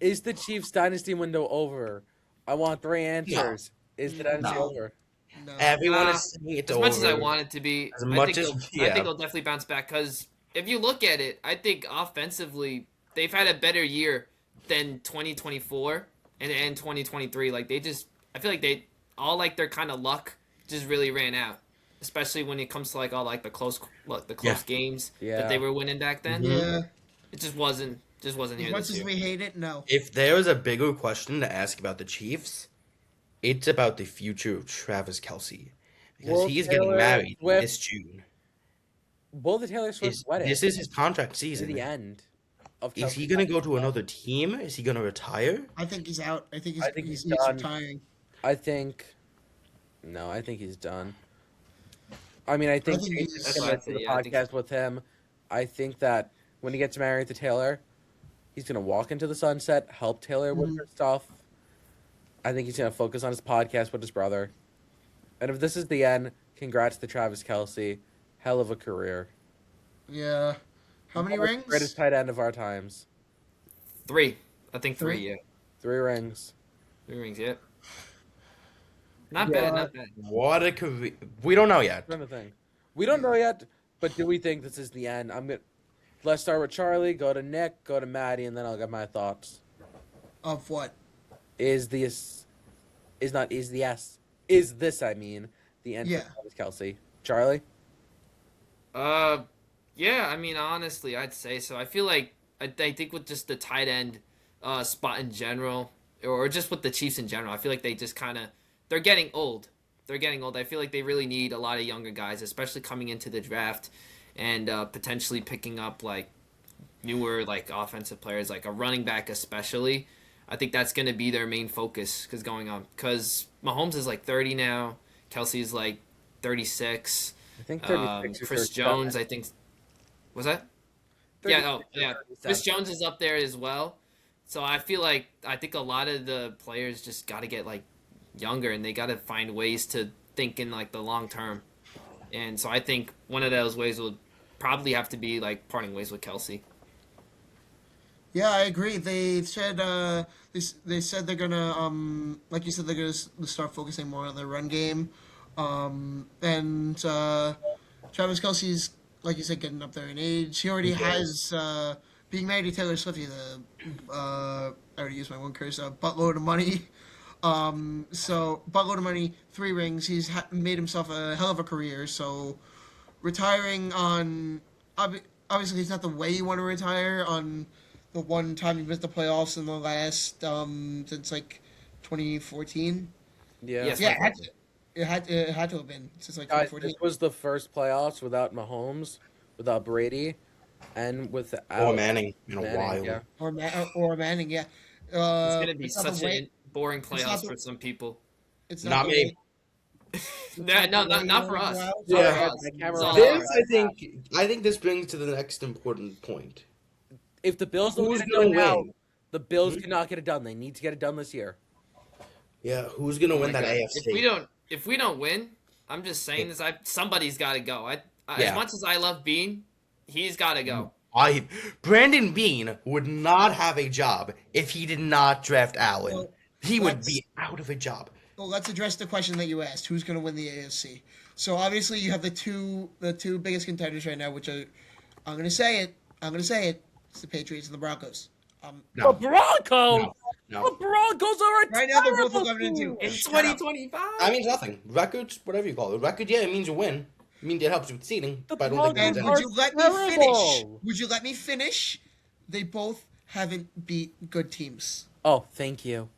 Is the Chiefs' dynasty window over? I want 3 answers. Is the dynasty No. over? No. Everyone Nah, is saying it's As over. much as I want it to be, As much as- I yeah. think they'll definitely bounce back. Because if you look at it, I think offensively they've had a better year than 2024 and 2023. Like I feel like their kind of luck just really ran out. Especially when it comes to like all like the close Yeah. games Yeah. that they were winning back then. Yeah. It just wasn't As here much this as year. we hate it, no. If there is a bigger question to ask about the Chiefs, it's about the future of Travis Kelce. Because Will he is getting Taylor married Swift- this June. Will the Taylor Swift wedding This is his contract to season. the end of Is he Kelsey's going to go to contract? another team? Is he going to retire? I think he's out. I think I think he's he's done. retiring. I think he's done. I mean, I think think Jason's he's- gonna That's do what I the think, yeah, I think podcast with him. I think that when he gets married to Taylor, he's gonna walk into the sunset, help Taylor with her stuff. I think he's gonna focus on his podcast with his brother. And if this is the end, congrats to Travis Kelce. Hell of a career. Yeah. How many rings? Greatest tight end of our times. 3. I think 3. Three? Yeah, 3 rings. 3 rings. Yep. Not Yeah. bad. Not bad. What a career. We don't know yet. Kind of thing. We don't know yet, but do we think this is the end? Let's start with Charlie, go to Nick, go to Maddie, and then I'll get my thoughts. Of what? Is this the end Yeah. for Travis Kelce? Charlie? Yeah. I mean, honestly, I'd say so. I feel like I think with just the tight end spot in general, or just with the Chiefs in general, I feel like they just they're getting old. They're getting old. I feel like they really need a lot of younger guys, especially coming into the draft, and potentially picking up like newer like offensive players, like a running back especially. I think that's going to be their main focus because Mahomes is like 30 now, Kelsey's like 36. I think 36 or Chris 37. Jones, I think. Was that? 36 Yeah. or Yeah. 37. Chris Jones is up there as well. So I think a lot of the players just got to get like younger, and they got to find ways to think in like the long term. And so I think one of those ways will probably have to be like parting ways with Kelsey. Yeah, I agree. They said they said they're gonna like you said, they're gonna start focusing more on the run game, and Travis Kelsey's like you said, getting up there in age. He already has being married to Taylor Swift. I already used my one curse. Buttload of money. So buttload of money, 3 rings. He's made himself a hell of a career. So retiring on obviously it's not the way you want to retire on the one time you missed the playoffs in the last since like 2014. Yeah. Yes. Yeah, it had to have been since like Guys, 2014. this was the first playoffs without Mahomes, without Brady, and without Or Manning in a Manning, while. yeah. Or Manning, yeah. It's gonna be It's not the such way- a boring it's not playoffs the- for some people. It's Not the me. way- No, not for us. Yeah, Not for yeah, us. my camera It's all on. This, us. I think this brings to the next important point. If the Bills don't Who's get it gonna done now, win? the Bills cannot get it done. They need to get it done this year. Yeah, who's gonna Oh win my that God. AFC? If we don't win, I'm just saying this. Somebody's got to go. Yeah. As much as I love Bean, he's got to go. Brandon Bean would not have a job if he did not draft Allen. Well, He would let's- be out of a job. Well, let's address the question that you asked. Who's going to win the AFC? So obviously you have the two biggest contenders right now, which are I'm going to say it. It's the Patriots and the Broncos. No, The Broncos. no. The Broncos are a Right now they're both terrible 11-2. team. In Shut up. 2025. That means nothing. Records, whatever you call it. Record, yeah, it means you win. I mean, it helps you with seeding, The but I don't think And it Broncos does. would you let me terrible. finish? Would you let me finish? They both haven't beat good teams. Oh, thank you.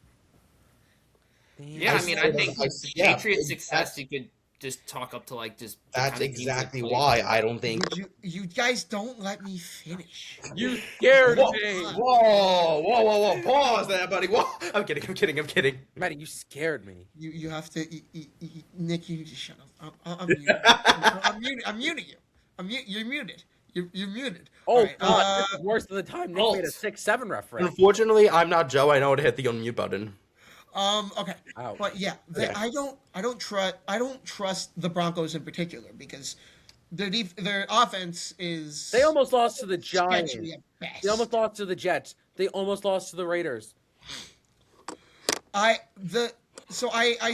Yeah, I mean, I think the Yeah, Patriots' success, you could just talk up to like just. the That's kind of teams they exactly play. why I don't think. You guys don't let me finish. You scared Whoa, me. whoa! Pause there, buddy. Whoa! I'm kidding. Matty, you scared me. You have to, Nick. You need to shut up. I'm muted. I'm muting you. You're muted. You're muted. Oh, All right, God, this is worse than the time Nick made a Alt. 6-7 reference. Unfortunately, I'm not Joe. I know how to hit the unmute button. Okay. Ouch. But yeah, Okay. I don't trust the Broncos in particular because their offense is They almost lost to the Giants. sketchy at best. They almost lost to the Jets. They almost lost to the Raiders. I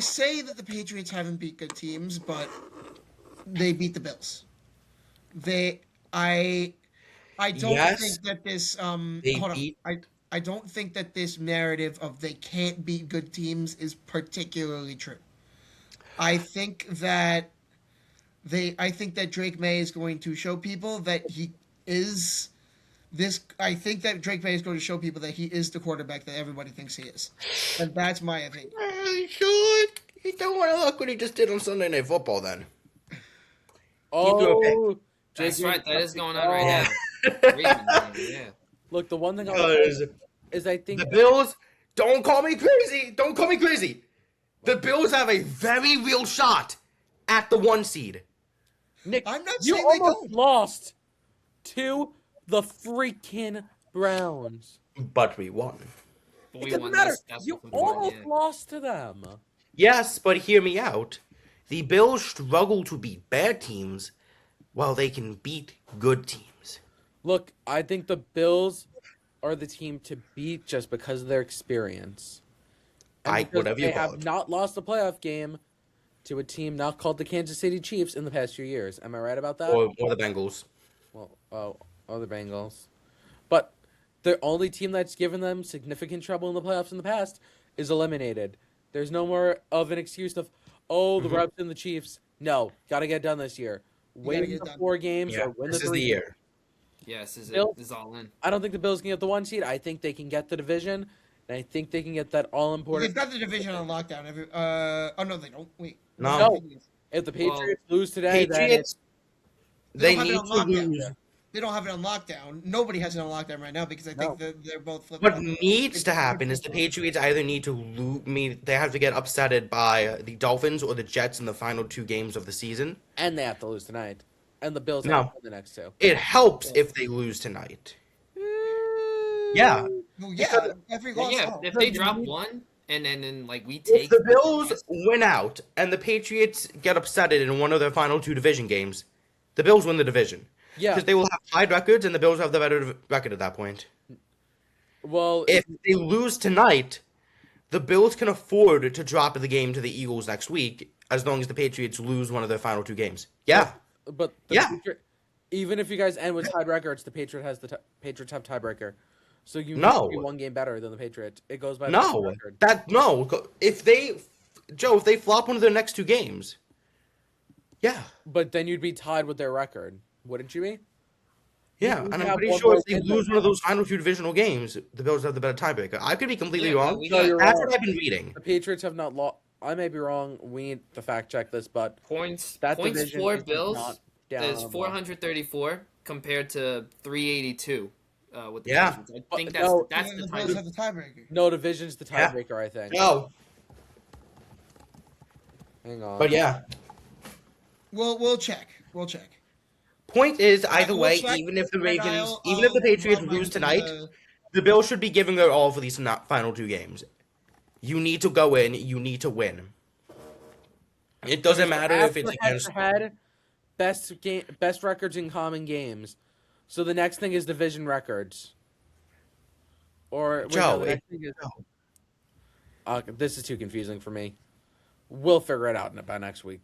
say that the Patriots haven't beat good teams, but they beat the Bills. I don't Yes, think that this they hold on. beat- I don't think that this narrative of they can't beat good teams is particularly true. I think that Drake May is going to show people that he is this. I think that Drake May is going to show people that he is the quarterback that everybody thinks he is, and that's my opinion. Sure. You don't want to look what he just did on Sunday Night Football, then. Oh, That's JJ right. That is going on Oh. right now. Ravens game, yeah. Look, the one thing Because is I think the Bills, don't call me crazy. The Bills have a very real shot at the 1 seed. Nick, I'm not you saying they almost don't. lost to the freaking Browns. But we won. But It we doesn't won. matter. That's You what's important, almost yeah. lost to them. Yes, but hear me out. The Bills struggle to beat bad teams while they can beat good teams. Look, I think the Bills are the team to beat just because of their experience. And because whatever you they call have it. not lost a playoff game to a team now called the Kansas City Chiefs in the past few years. Am I right about that? Or the Bengals. Well, the Bengals. But the only team that's given them significant trouble in the playoffs in the past is eliminated. There's no more of an excuse of, the Reps and the Chiefs. No, got to get done this year. Win get the done. 4 games Yeah, or win this the is 3 the year. Yes, this Bill? is all in. I don't think the Bills can get the 1 seed. I think they can get the division, and I think they can get that all They've important. got the division on lockdown. No, they don't. Wait. No. If the Well, Patriots lose today, then Patriots, they don't need have to it on lockdown. lose. They don't have it on lockdown. Nobody has it on lockdown right now because I think No. they're both flipped. What needs to happen is the Patriots either need to they have to get upsetted by the Dolphins or the Jets in the final 2 games of the season. and they have to lose tonight, and the Bills No. have to win the next 2. It helps if they lose tonight. Yeah. Well, yeah, every Yeah, loss. if they drop one and then like we If take the Bills win out and the Patriots get upsetted in one of their final 2 division games, the Bills win the division. Yeah. Because they will have tied records and the Bills have the better record at that point. Well, If they lose tonight, the Bills can afford to drop the game to the Eagles next week as long as the Patriots lose one of their final 2 games. Yeah. but Yeah. Even if you guys end with tied records, the Patriots have tiebreaker. So you need No. to be one game better than the Patriots. It goes by the No, record. if they flop one of their next 2 games, yeah, But then you'd be tied with their record, wouldn't you be? yeah, You and I'm have pretty one sure more if they win lose than one of them. those final 2 divisional games, the Bills have the better tiebreaker. I could be completely Yeah, wrong. we No, got you're That's wrong. what I've been reading. The Patriots have not lost. I may be wrong. We need to fact check this, but points. that Points division for is Bills not down. is 434 compared to 382 with the Yeah. Patriots. I But think no, that's And the the Bills time. have the tiebreaker. No, division's the Yeah. tiebreaker. I think. No, Hang on. but yeah. We'll check. We'll check. Point is, either We'll way, check, even if the and Ravens, even if the Patriots I'll lose mention tonight, the Bills should be giving their all for these final 2 games. You need to go in. You need to win. It doesn't matter if it's against. head, best records in common games. So the next thing is division records. Or wait, Joe, the next thing is, this is too confusing for me. We'll figure it out by next week,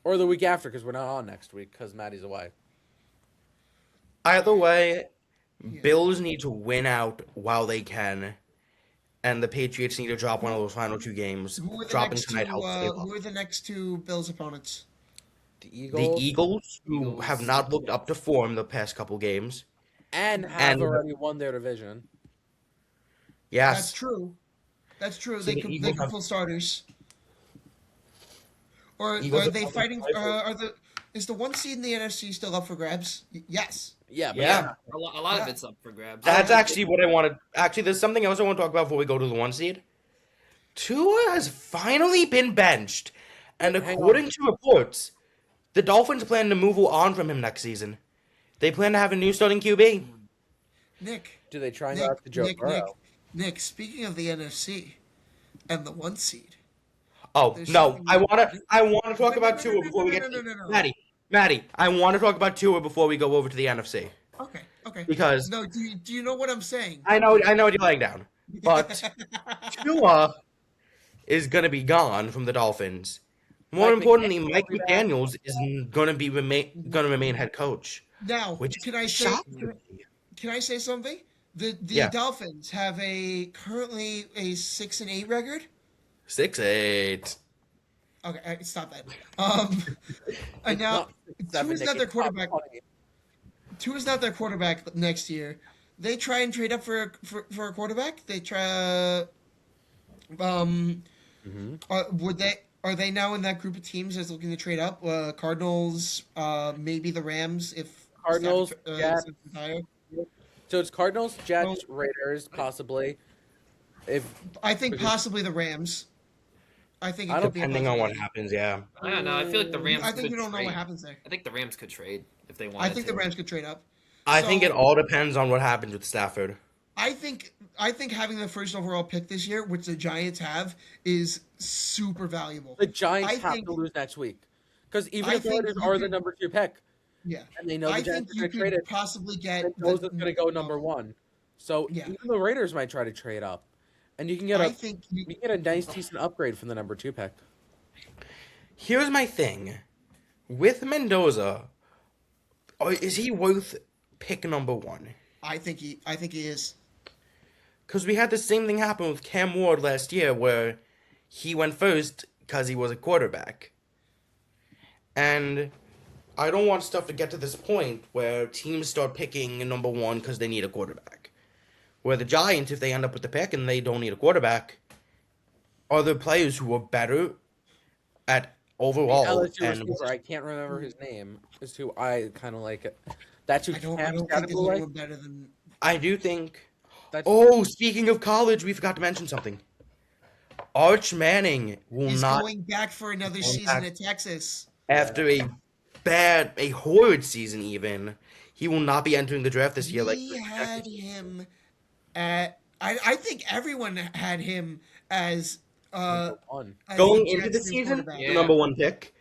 or the week after, because we're not on next week because Maddie's away. Either way, Bills need to win out while they can, and the Patriots need to drop one of those final 2 games. Who are the Dropping next tonight two? helps save Who are the next 2 Bills opponents? The the Eagles, Eagles, who Eagles, have not looked up to form the past couple games. and have and- already won their division. Yes. That's true. That's true. So They the could Eagles pull starters. Or Eagles are they have- fighting? Is the 1 seed in the NFC still up for grabs? Yes. Yeah, but Yeah. A lot of Yeah. it's up for grabs. That's actually what I wanted. Actually, there's something else I want to talk about before we go to the 1 seed. Tua has finally been benched, and Hang according to reports, the Dolphins plan to move on from him next season. They plan to have a new starting QB. Nick. do they try Nick. not to Joe Nick. Burrow? Nick. Speaking of the NFC and the 1 seed. Oh There's no, something- I wanna talk No, about no, Tua no, before we no, get no, no, no. Maddie. I want to talk about Tua before we go over to the NFC Okay. because No. Do you know what I'm saying? I know what you're laying down, but Tua is gonna be gone from the Dolphins. More Mike importantly, McDaniels Mike will be back. McDaniels is gonna remain head coach, Now, which can I is say? shocking. Can I say something? The Yeah. Dolphins have currently a 6-8 record. 6-8. Okay, stop that. And now Seven, Tua's not their Nick, quarterback. stop funny. Tua's not their quarterback next year. They try and trade up for a quarterback. They try. Would they? Are they now in that group of teams that's looking to trade up? Cardinals, maybe the Rams if Cardinals, Stafford, Jets. Stafford's retired. So it's Cardinals, Jets, Well- Raiders, possibly. If I think possibly the Rams. I think it I could don't- be a Depending on what possibility. happens, yeah. I don't know. I feel like the Rams. I think could you don't know trade. what happens there. I think the Rams could trade if they wanted. I think the to. Rams could trade up. I think So- it all depends on what happens with Stafford. I think having the first overall pick this year, which the Giants have, is super valuable. the Giants I have think- to lose next week, because even I if the think Raiders you are the could- number 2 pick, Yeah, and they know the I Giants think are you going to trade could it, possibly get. then knows it's going to go number 1. So Yeah. even the Raiders might try to trade up, and you can get I a think you can get a nice, decent upgrade from the number 2 pick. Here's my thing. With Mendoza, is he worth pick number 1? I think he is. Because we had the same thing happen with Cam Ward last year, where he went first because he was a quarterback. And I don't want stuff to get to this point where teams start picking number 1 because they need a quarterback. Where the Giants, if they end up with the pick and they don't need a quarterback, are there players who are better at overall? LSU And receiver, I can't remember his name. Is who I kind of like it. That's who I don't Cam's think got to there's be like. anyone better than. I do think. That's Oh, speaking of college, we forgot to mention something. Arch Manning will He's not, going back for another Going season back. at Texas. after a horrid season even, he will not be entering the draft this year. Like We had him at. I think everyone had him as. one. as going the into the Jets' new season, quarterback. Yeah. the number 1 pick.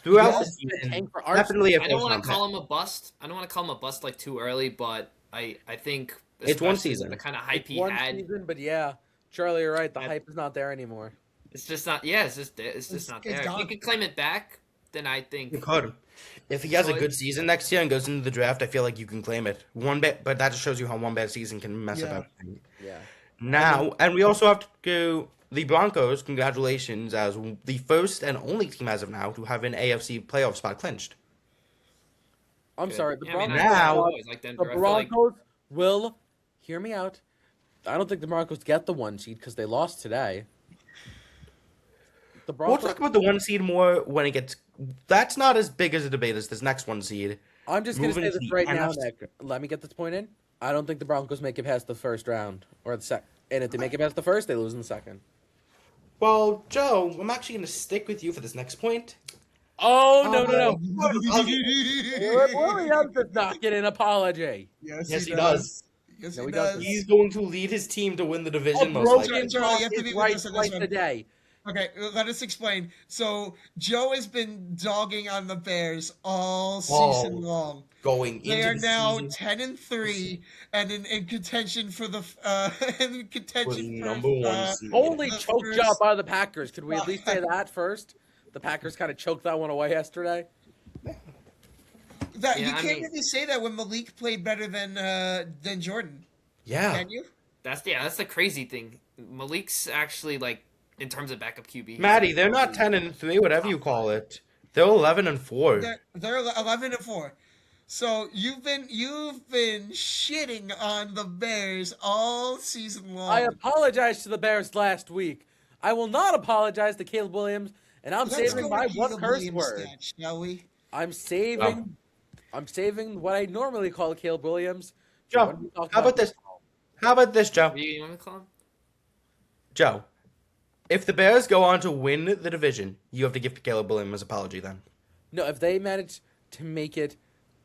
Throughout Yeah. the season, Tank for Arch. definitely a I don't first want round to pick. call him a bust. I don't want to call him a bust like too early, but I think It's one especially with season. The kind of hype he One had. season, but yeah, Charlie, you're right. The Yeah. hype is not there anymore. It's just not. Yeah, it's just not It's there. If gone. he could claim it back, then I think You could. If he has So a good season next year and goes into the draft, I feel like you can claim it. But that just shows you how one bad season can mess Yeah. up everything. Yeah. Now, and we also have to go. The Broncos, congratulations, as the first and only team as of now to have an AFC playoff spot clinched. I'm Good. sorry. The Yeah, I mean, Broncos, Now- I've always liked the Denver. I feel like Broncos will hear me out. I don't think the Broncos get the 1 seed because they lost today. The We'll Broncos. talk about the 1 seed more when it gets. That's not as big as a debate as this next 1 seed. I'm just going to moving say to this the right now, NFC. Nick. Let me get this point in. I don't think the Broncos make it past the first round or the second. And if they make it past the first, they lose in the second. Well, Joe, I'm actually going to stick with you for this next point. Oh, no. Yes, Williams does not get an apology. Yes, he does. Yes, No, he he does. doesn't. He's going to lead his team to win the division, A most likely. broken Charlie, clock you have to is be with right us on twice this a one. day. Okay, let us explain. So Joe has been dogging on the Bears all season long. Going They into are the now season 10-3 and in contention for the in for contention the for number 1 seed. Holy The choke first- job by the Packers. Could we at least say that first? The Packers kind of choked that one away yesterday. that Yeah, you I can't mean- really say that when Malik played better than Jordan. Yeah. Can you? that's the crazy thing. Malik's actually like in terms of backup QB. he's, Maddie, like, they're not 10-3, whatever you call it. They're 11-4. They're 11-4. So you've been shitting on the Bears all season long. I apologized to the Bears last week. I will not apologize to Caleb Williams, and I'm Let's saving go my to one Caleb curse Williams word. stat, shall we? I'm saving what I normally call Caleb Williams. Joe, When we talk how about this? How about this, Joe? What do you want me to call him? Joe, if the Bears go on to win the division, you have to give Caleb Williams an apology then. No, if they manage to make it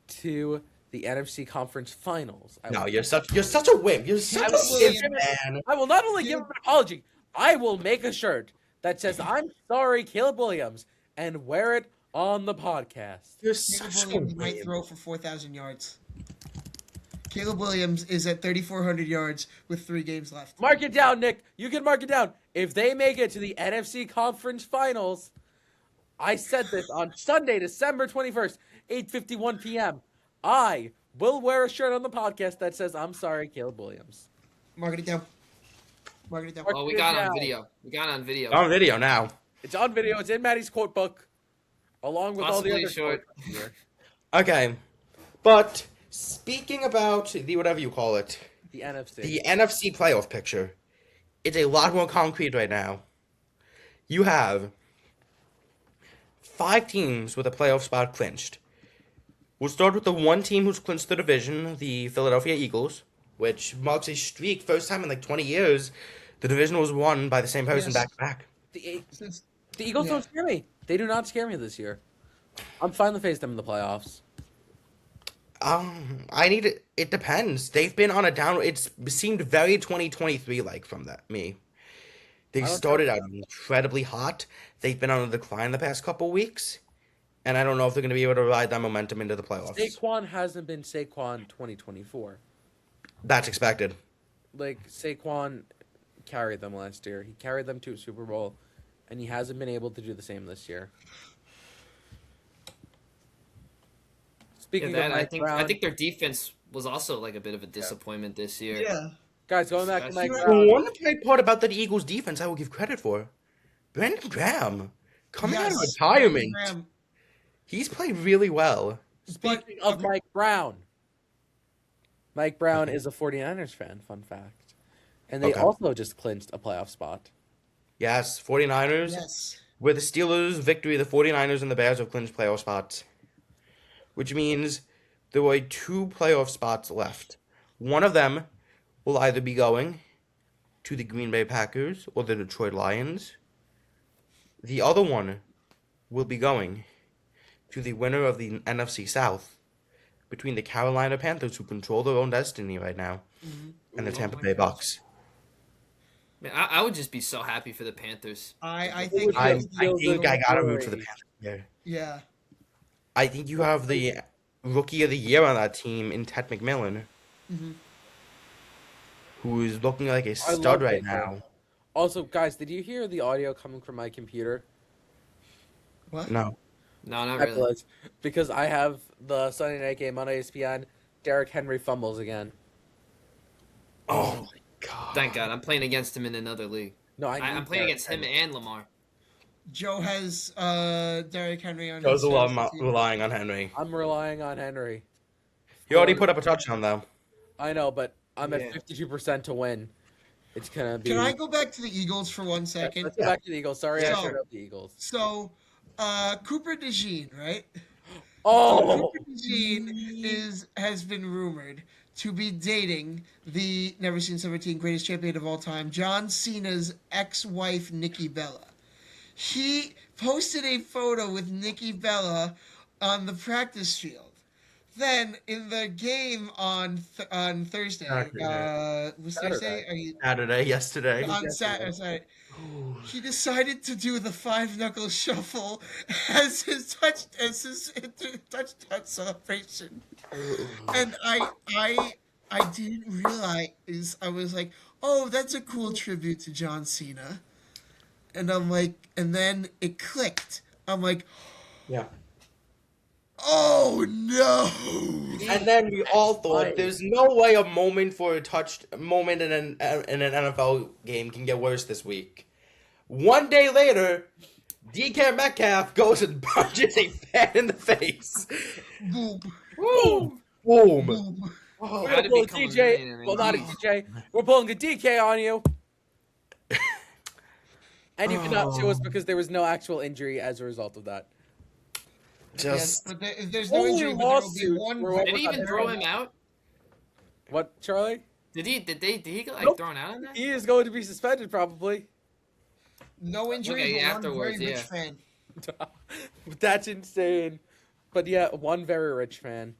to the NFC Conference Finals, No, you're such a wimp. You're such a Williams- wimp, man. I will not only give him an apology, I will make a shirt that says "I'm sorry, Caleb Williams" and wear it on the podcast. You're Caleb such a Williams might wimp. throw for 4,000 yards. Caleb Williams is at 3,400 yards with 3 games left. Mark it down, Nick. You can mark it down. If they make it to the NFC Conference Finals, I said this on Sunday, December 21st, 8:51 p.m. I will wear a shirt on the podcast that says "I'm sorry, Caleb Williams." Mark it down. Mark it down. Oh, we got it on video. We got it on video. On video now. It's on video. It's in Maddie's quote book, along with all the Possibly other short. quotes here. Okay, but speaking about the whatever you call it, The NFC. the NFC playoff picture, it's a lot more concrete right now. You have 5 teams with a playoff spot clinched. We'll start with the one team who's clinched the division, the Philadelphia Eagles, which marks a streak. First time in like 20 years, the division was won by the same person Yes. back to back. The Since- Eagles Yeah. don't scare me. They do not scare me this year. I'm fine to face them in the playoffs. It depends. They've been on a down. It's seemed very 2023 like from me. They I don't started out incredibly hot. They've been on a decline the past couple weeks, and I don't know if they're going to be able to ride that momentum into the playoffs. Saquon hasn't been Saquon 2024. That's expected. Like, Saquon carried them last year. He carried them to a Super Bowl, and he hasn't been able to do the same this year. Speaking Yeah, of that, I Mike think Brown, I think their defense was also like a bit of a disappointment this year. Yeah. guys, going back to That's Mike right. Brown, One great part about the Eagles defense I will give credit for, Brandon Graham, coming out of Yes, retirement, Graham. he's played really well. speaking of Mike Brown, Mike Brown is a 49ers fan, fun fact. And they Okay. also just clinched a playoff spot. Yes, 49ers. Yes. With the Steelers' victory, the 49ers and the Bears have clinched playoff spots, which means there were 2 playoff spots left. One of them will either be going to the Green Bay Packers or the Detroit Lions. The other one will be going to the winner of the NFC South between the Carolina Panthers, who control their own destiny right now, and the Tampa Bay Bucks. Man, I would just be so happy for the Panthers. I think I Feels good think I gotta glory. root for the Panthers here. yeah. I think you have the rookie of the year on that team in Ted McMillan, Mhm. who is looking like a I stud love right Baker. now. Also, guys, did you hear the audio coming from my computer? What? No. No, not I really. was, because I have the Sunday night game on ESPN. Derrick Henry fumbles again. Oh my god. Thank God. I'm playing against him in another league. No, I'm playing against him and Lamar. Joe has Derrick Henry on Joe's his a lot fantasy team. relying on Henry. I'm relying on Henry. He already put up a touchdown though. I know, but I'm Yeah. at 52% to win. It's gonna be. Can I go back to the Eagles for 1 second? Let's go back to the Eagles. Sorry, I So- showed up the Eagles. So, Cooper DeJean, right? Oh, Cooper DeJean has been rumored to be dating the Never Seen 17 greatest champion of all time, John Cena's ex-wife, Nikki Bella. He posted a photo with Nikki Bella on the practice field. Then in the game on Thursday, was Thursday? Are you, Saturday, yesterday. on Saturday, he decided to do the 5-knuckle shuffle as his touchdown celebration, and I didn't realize. I was like, oh, that's a cool tribute to John Cena, and I'm like, and then it clicked. I'm like, Yeah. oh no! And then we all thought there's no way a moment in an NFL game can get worse this week. One day later, DK Metcalf goes and punches a fan in the face. Boom, Boom! Boom! boom. Oh, we're How'd gonna it pull a become a DJ. million? Well, not a DJ. We're pulling a DK on you. And you cannot sue us because there was no actual injury as a result of that. Yes, just but there's no Only injury, but there will be lawsuit one. for what Did he even throw him out? What, Charlie? Did he get like Nope. thrown out on that? He is going to be suspended probably. No injury, Okay, but afterwards, one very rich yeah. fan. That's insane. But yeah, one very rich fan.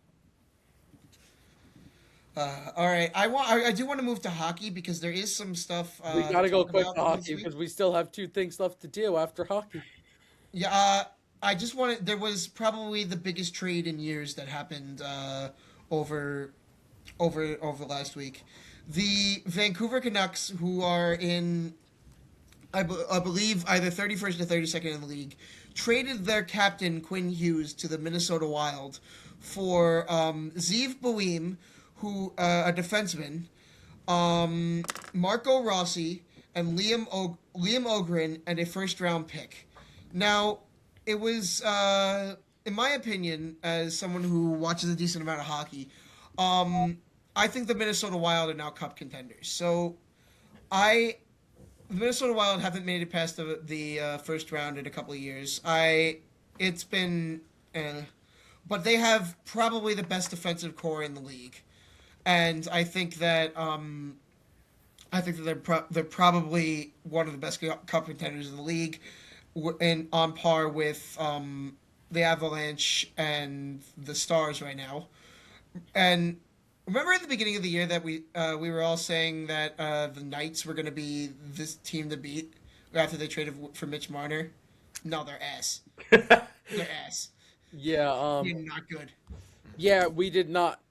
All right, I do want to move to hockey because there is some stuff. We gotta go talk quick about to this hockey week. because we still have 2 things left to do after hockey. Yeah, I just wanted. There was probably the biggest trade in years that happened over last week. The Vancouver Canucks, who are in, I believe, either 31st or 32nd in the league, traded their captain Quinn Hughes to the Minnesota Wild for Zeev Boehm, who a defenseman, Marco Rossi, and Liam Ogren, and a first-round pick. Now, it was, in my opinion, as someone who watches a decent amount of hockey, I think the Minnesota Wild are now cup contenders. So, the Minnesota Wild haven't made it past the first round in a couple of years. It's been, but they have probably the best defensive core in the league, and I think that they're probably one of the best cup contenders in the league, and on par with the Avalanche and the Stars right now. And remember at the beginning of the year that we were all saying that the Knights were going to be this team to beat after they traded for Mitch Marner? No, they're ass. They're ass. Yeah, They're not good. yeah, we did not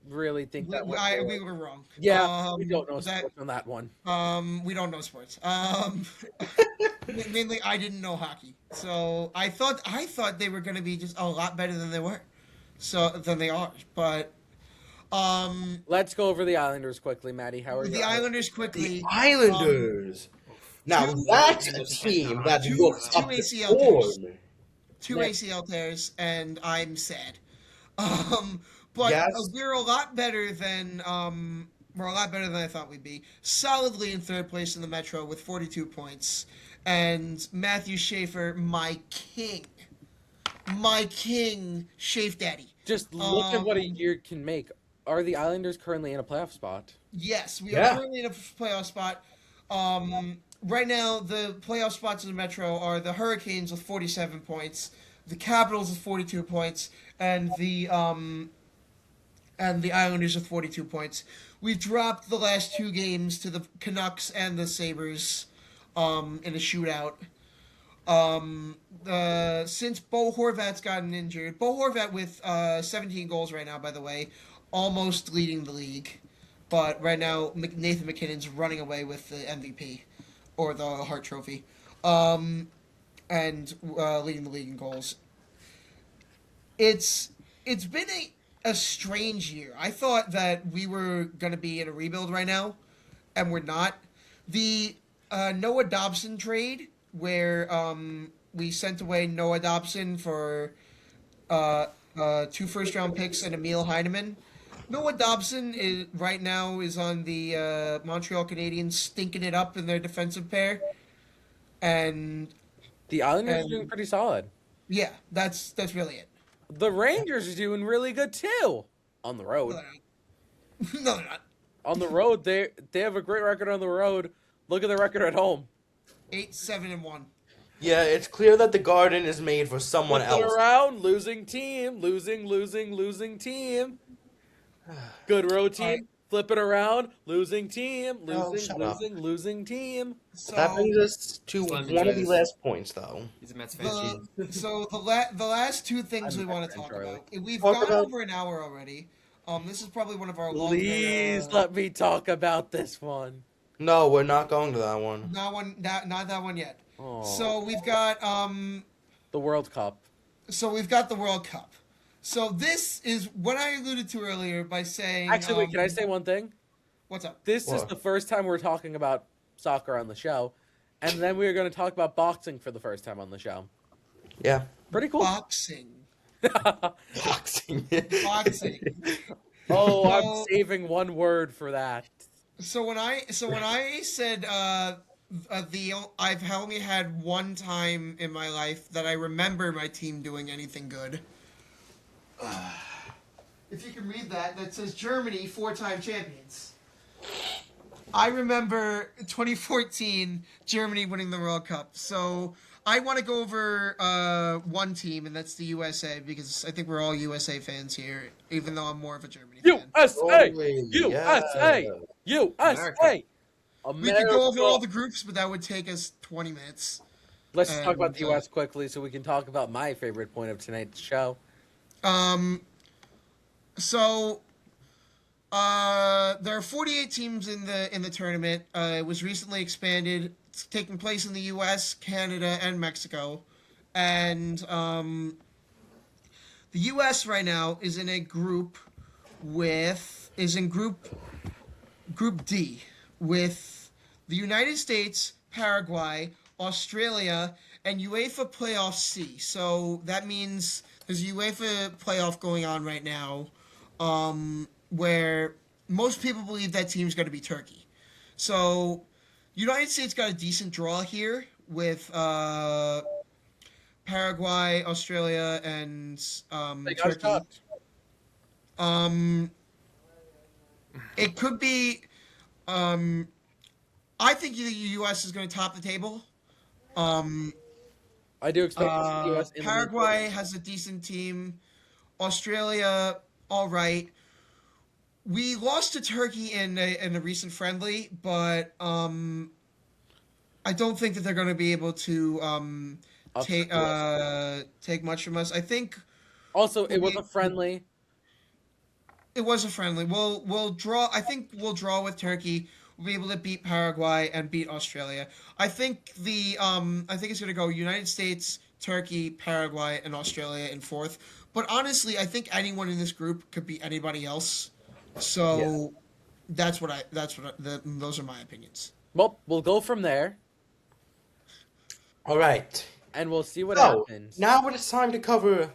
really think that way. We were wrong. Yeah, we don't know that. sports on that one. We don't know sports. Mainly, I didn't know hockey, so I thought they were going to be just a lot better than they were, than they are. But Let's go over the Islanders quickly, Maddie. How are you? the Islanders quickly. the Islanders. Now two- that's a team that looks two up to ACL tears. form. Two Next. ACL tears, and I'm sad. But Yes. we're a lot better than I thought we'd be. Solidly in third place in the Metro with 42 points, and Matthew Schaefer, my king, Schaefer Daddy. Just look at what a year can make. Are the Islanders currently in a playoff spot? Yes, we Yeah. are currently in a playoff spot. Right now, the playoff spots in the Metro are the Hurricanes with 47 points, the Capitals with 42 points, and the Islanders with 42 points. We've dropped the last 2 games to the Canucks and the Sabres in a shootout. Since Bo Horvat's gotten injured, Bo Horvat with 17 goals right now, by the way, almost leading the league. But right now, Nathan McKinnon's running away with the MVP, or the Hart Trophy, and leading the league in goals. it's been a strange year. I thought that we were going to be in a rebuild right now, and we're not. The Noah Dobson trade, where we sent away Noah Dobson for 2 first-round picks and Emil Heineman. Noah Dobson is right now is on the Montreal Canadiens, stinking it up in their defensive pair, and The Islanders are And- doing pretty solid. yeah, that's really it. The Rangers are doing really good too. On the No, road. they're not. No, they're not. On the road, they have a great record on the road. Look at the record at home. 8-7-1. Yeah, it's clear that the Garden is made for someone Flip it else. around, losing team, losing team. Good road team. Alright. Flip it around, losing team, Oh, shut up. losing team. So That brings us to Slim one of the Jazz. last points, though. He's a Mets fan. the last two things I'm we a want Mets to fan, talk Charlie. about. We've Talk gone about- over an hour already. This is probably one of our longer. Please let me talk about this one. No, we're not going to that one. not that one yet. Oh, So we've got the World Cup. the World Cup. So this is what I alluded to earlier by saying. Actually, wait, can I say one thing? What's up? This is What? the first time we're talking about soccer on the show, and then we're going to talk about boxing for the first time on the show. Yeah. Pretty cool. Boxing. Boxing. Boxing. Oh, I'm So- saving one word for that. So when I said I've only had one time in my life that I remember my team doing anything good. If you can read that says Germany 4-time champions. I remember 2014 Germany winning the World Cup. So I want to go over one team, and that's the USA, because I think we're all USA fans here, even though I'm more of a Germany fan. USA! Always, USA! yeah. USA! We could go over all the groups, but that would take us 20 minutes. Let's just talk about the and, US quickly so we can talk about my favorite point of tonight's show. So there are 48 teams in the tournament. It was recently expanded. It's taking place in the U.S., Canada, and Mexico. And the U.S. right now is in a group Group D with the United States, Paraguay, Australia, and UEFA Playoff C. So that means there's a UEFA playoff going on right now, where most people believe that team's going to be Turkey. So United States got a decent draw here with Paraguay, Australia, and They got Turkey. touched. It could be. I think the U.S. is going to top the table. I do expect the US in the Paraguay has a decent team. Australia, all right. We lost to Turkey in a recent friendly, but I don't think that they're going to be able to take much from us. I think Also, it was a friendly. it was a friendly. We'll draw. I think we'll draw with Turkey. We'll be able to beat Paraguay and beat Australia. I think it's gonna go United States, Turkey, Paraguay, and Australia in fourth. But honestly, I think anyone in this group could beat anybody else. So those are my opinions. Well, we'll go from there, All right. and we'll see what So, happens. now it is time to cover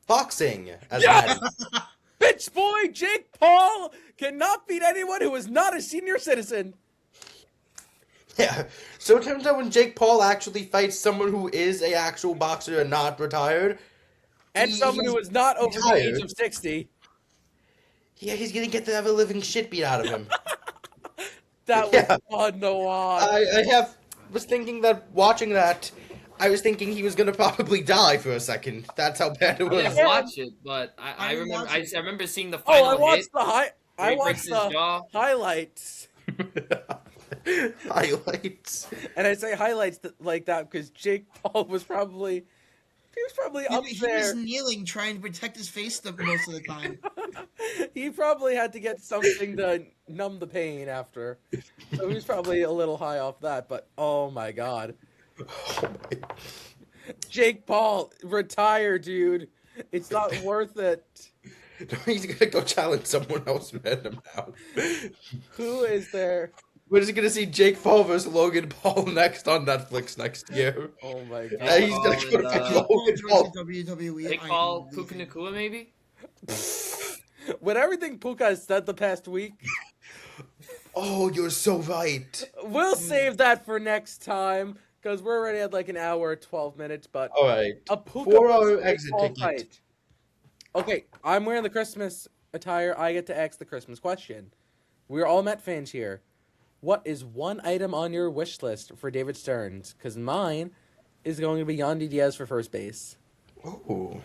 boxing. As Yes! Maddie- Bitch boy Jake Paul cannot beat anyone who is not a senior citizen. Yeah. So it turns out when Jake Paul actually fights someone who is a actual boxer and not retired, And someone who is not over the age retired. of 60. yeah, he's gonna get the ever living shit beat out of him. That was Yeah. fun to watch. I was thinking that watching that, I was thinking he was gonna probably die for a second. That's how bad it I was. didn't watch it, but I I didn't remember. watch it. I remember seeing the Oh, final I watched hit. the where I he watched breaks his the jaw. highlights. Highlights. And I say highlights like that because Jake Paul was probably up He there. was kneeling, trying to protect his face most of the time. He probably had to get something to numb the pain after. So he's probably a little high off that, but oh my god. Oh my. Jake Paul, retire, dude. It's not worth it. He's gonna go challenge someone else random now. Who is there? We're just gonna see Jake Paul versus Logan Paul next on Netflix next year. Oh my Jake god. And he's gonna Paul go and, to Jake Paul Logan joins Paul. the WWE. Jake I Paul, am Puka leaving. Nakua, maybe. With everything Puka has said the past week, Oh, you're so right. we'll save that for next time because we're already at like an hour, 12 minutes. But All right. a Puka For versus our Jake exit Paul ticket. fight. Okay, I'm wearing the Christmas attire. I get to ask the Christmas question. We're all Met fans here. What is one item on your wish list for David Stearns? Because mine is going to be Yandy Diaz for first base. Ooh,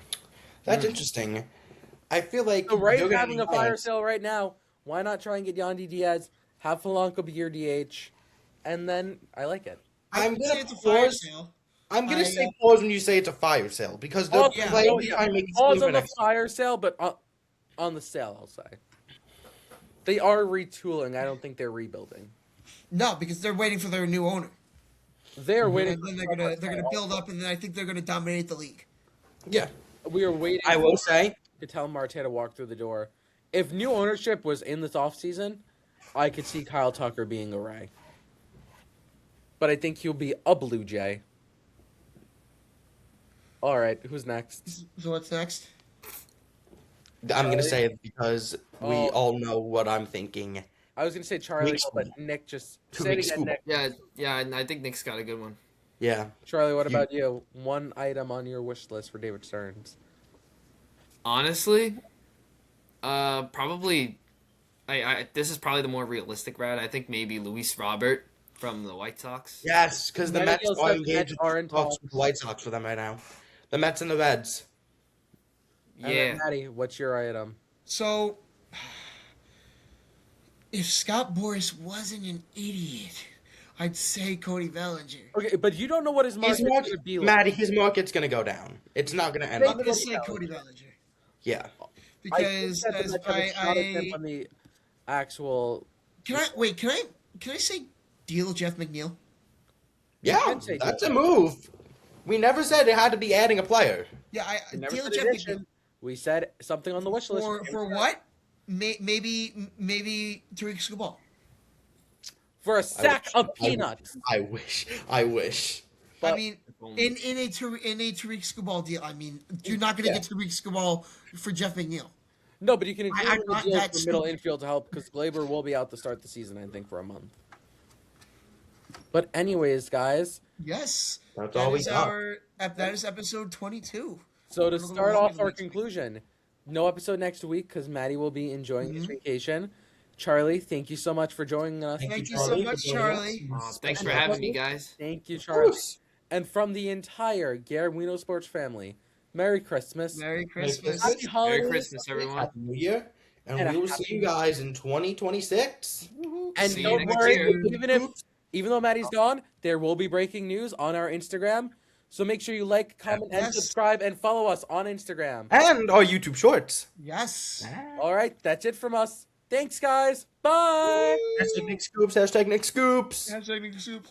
that's interesting. I feel like So right, you're gonna having be a fire right. sale right now. Why not try and get Yandy Diaz? Have Polanco be your DH, and then I like it. I'm Say gonna it's a fire pause. sale. I'm gonna I, say pause when you say it's a fire sale because they're Oh, yeah. playing oh, yeah. behind me. Pause on the fire sale, but on the sale, I'll say. They are retooling. I don't think they're rebuilding. No, because they're waiting for their new owner. They're waiting. And then they're gonna build up, and then I think they're gonna dominate the league. Yeah, We are waiting. I will say. To tell Marte to walk through the door. If new ownership was in this offseason, I could see Kyle Tucker being a Ray. But I think he'll be a Blue Jay. All right, who's next? So what's next? I'm gonna say it because we Oh. all know what I'm thinking. I was gonna say Charlie, Nick but Nick just Two say it Nick again. Scoop. Nick. Yeah, and I think Nick's got a good one. Yeah, Charlie, what You- about you? One item on your wish list for David Stearns. Honestly, probably. This is probably the more realistic route. I think maybe Luis Robert from the White Sox. yes, because the Many Mets people are said engaged Mets are in in talks talks. with the White Sox for them right now. The Mets and the Reds. And then, Yeah. Maddie, what's your item? So, if Scott Boras wasn't an idiot, I'd say Cody Bellinger. Okay, but you don't know what his market's going to be like. Maddie, his market's gonna go down. It's not gonna end I'm up. gonna say Cody Bellinger Yeah. because I think as that the Mets have a shot at him I on the actual. can I say deal Jeff McNeil? Yeah, can say that's that. a move. We never said it had to be adding a player. Yeah, We never deal said Jeff addition. McNeil We said something on the wish list. for what? Maybe Tariq Skubal. For a sack wish. of peanuts. I wish. But- I mean, in a Tariq Skubal deal, I mean, you're not going to Yeah. get Tariq Skubal for Jeff McNeil. No, but you can I'm include not the deal that for middle stupid. infield to help because Glaber will be out to start the season, I think, for a month. But anyways, guys, Yes, That's that all we is got. that is episode 22. so to We're gonna start look off at our next week. conclusion, no episode next week because Maddie will be enjoying his Mhm. vacation. Charlie, thank you so much for joining us. Thank you so much, for joining Charlie. us. Thanks for And having from- me, guys. Thank you, Of Charlie. course. And from the entire Garwino Sports family, Merry Christmas. Merry Christmas. Christmas. Happy holidays. Merry Christmas, everyone. Happy New Year. And And a we will happy- see you guys in 2026. And See you don't next worry, year. even though Maddie's gone, there will be breaking news on our Instagram. So make sure you like, comment, and Yes. subscribe, and follow us on Instagram. And our YouTube shorts. Yes. All right, that's it from us. Thanks, guys. Bye. Hashtag Nick Scoops. Hashtag Nick Scoops. Hashtag Nick Soup.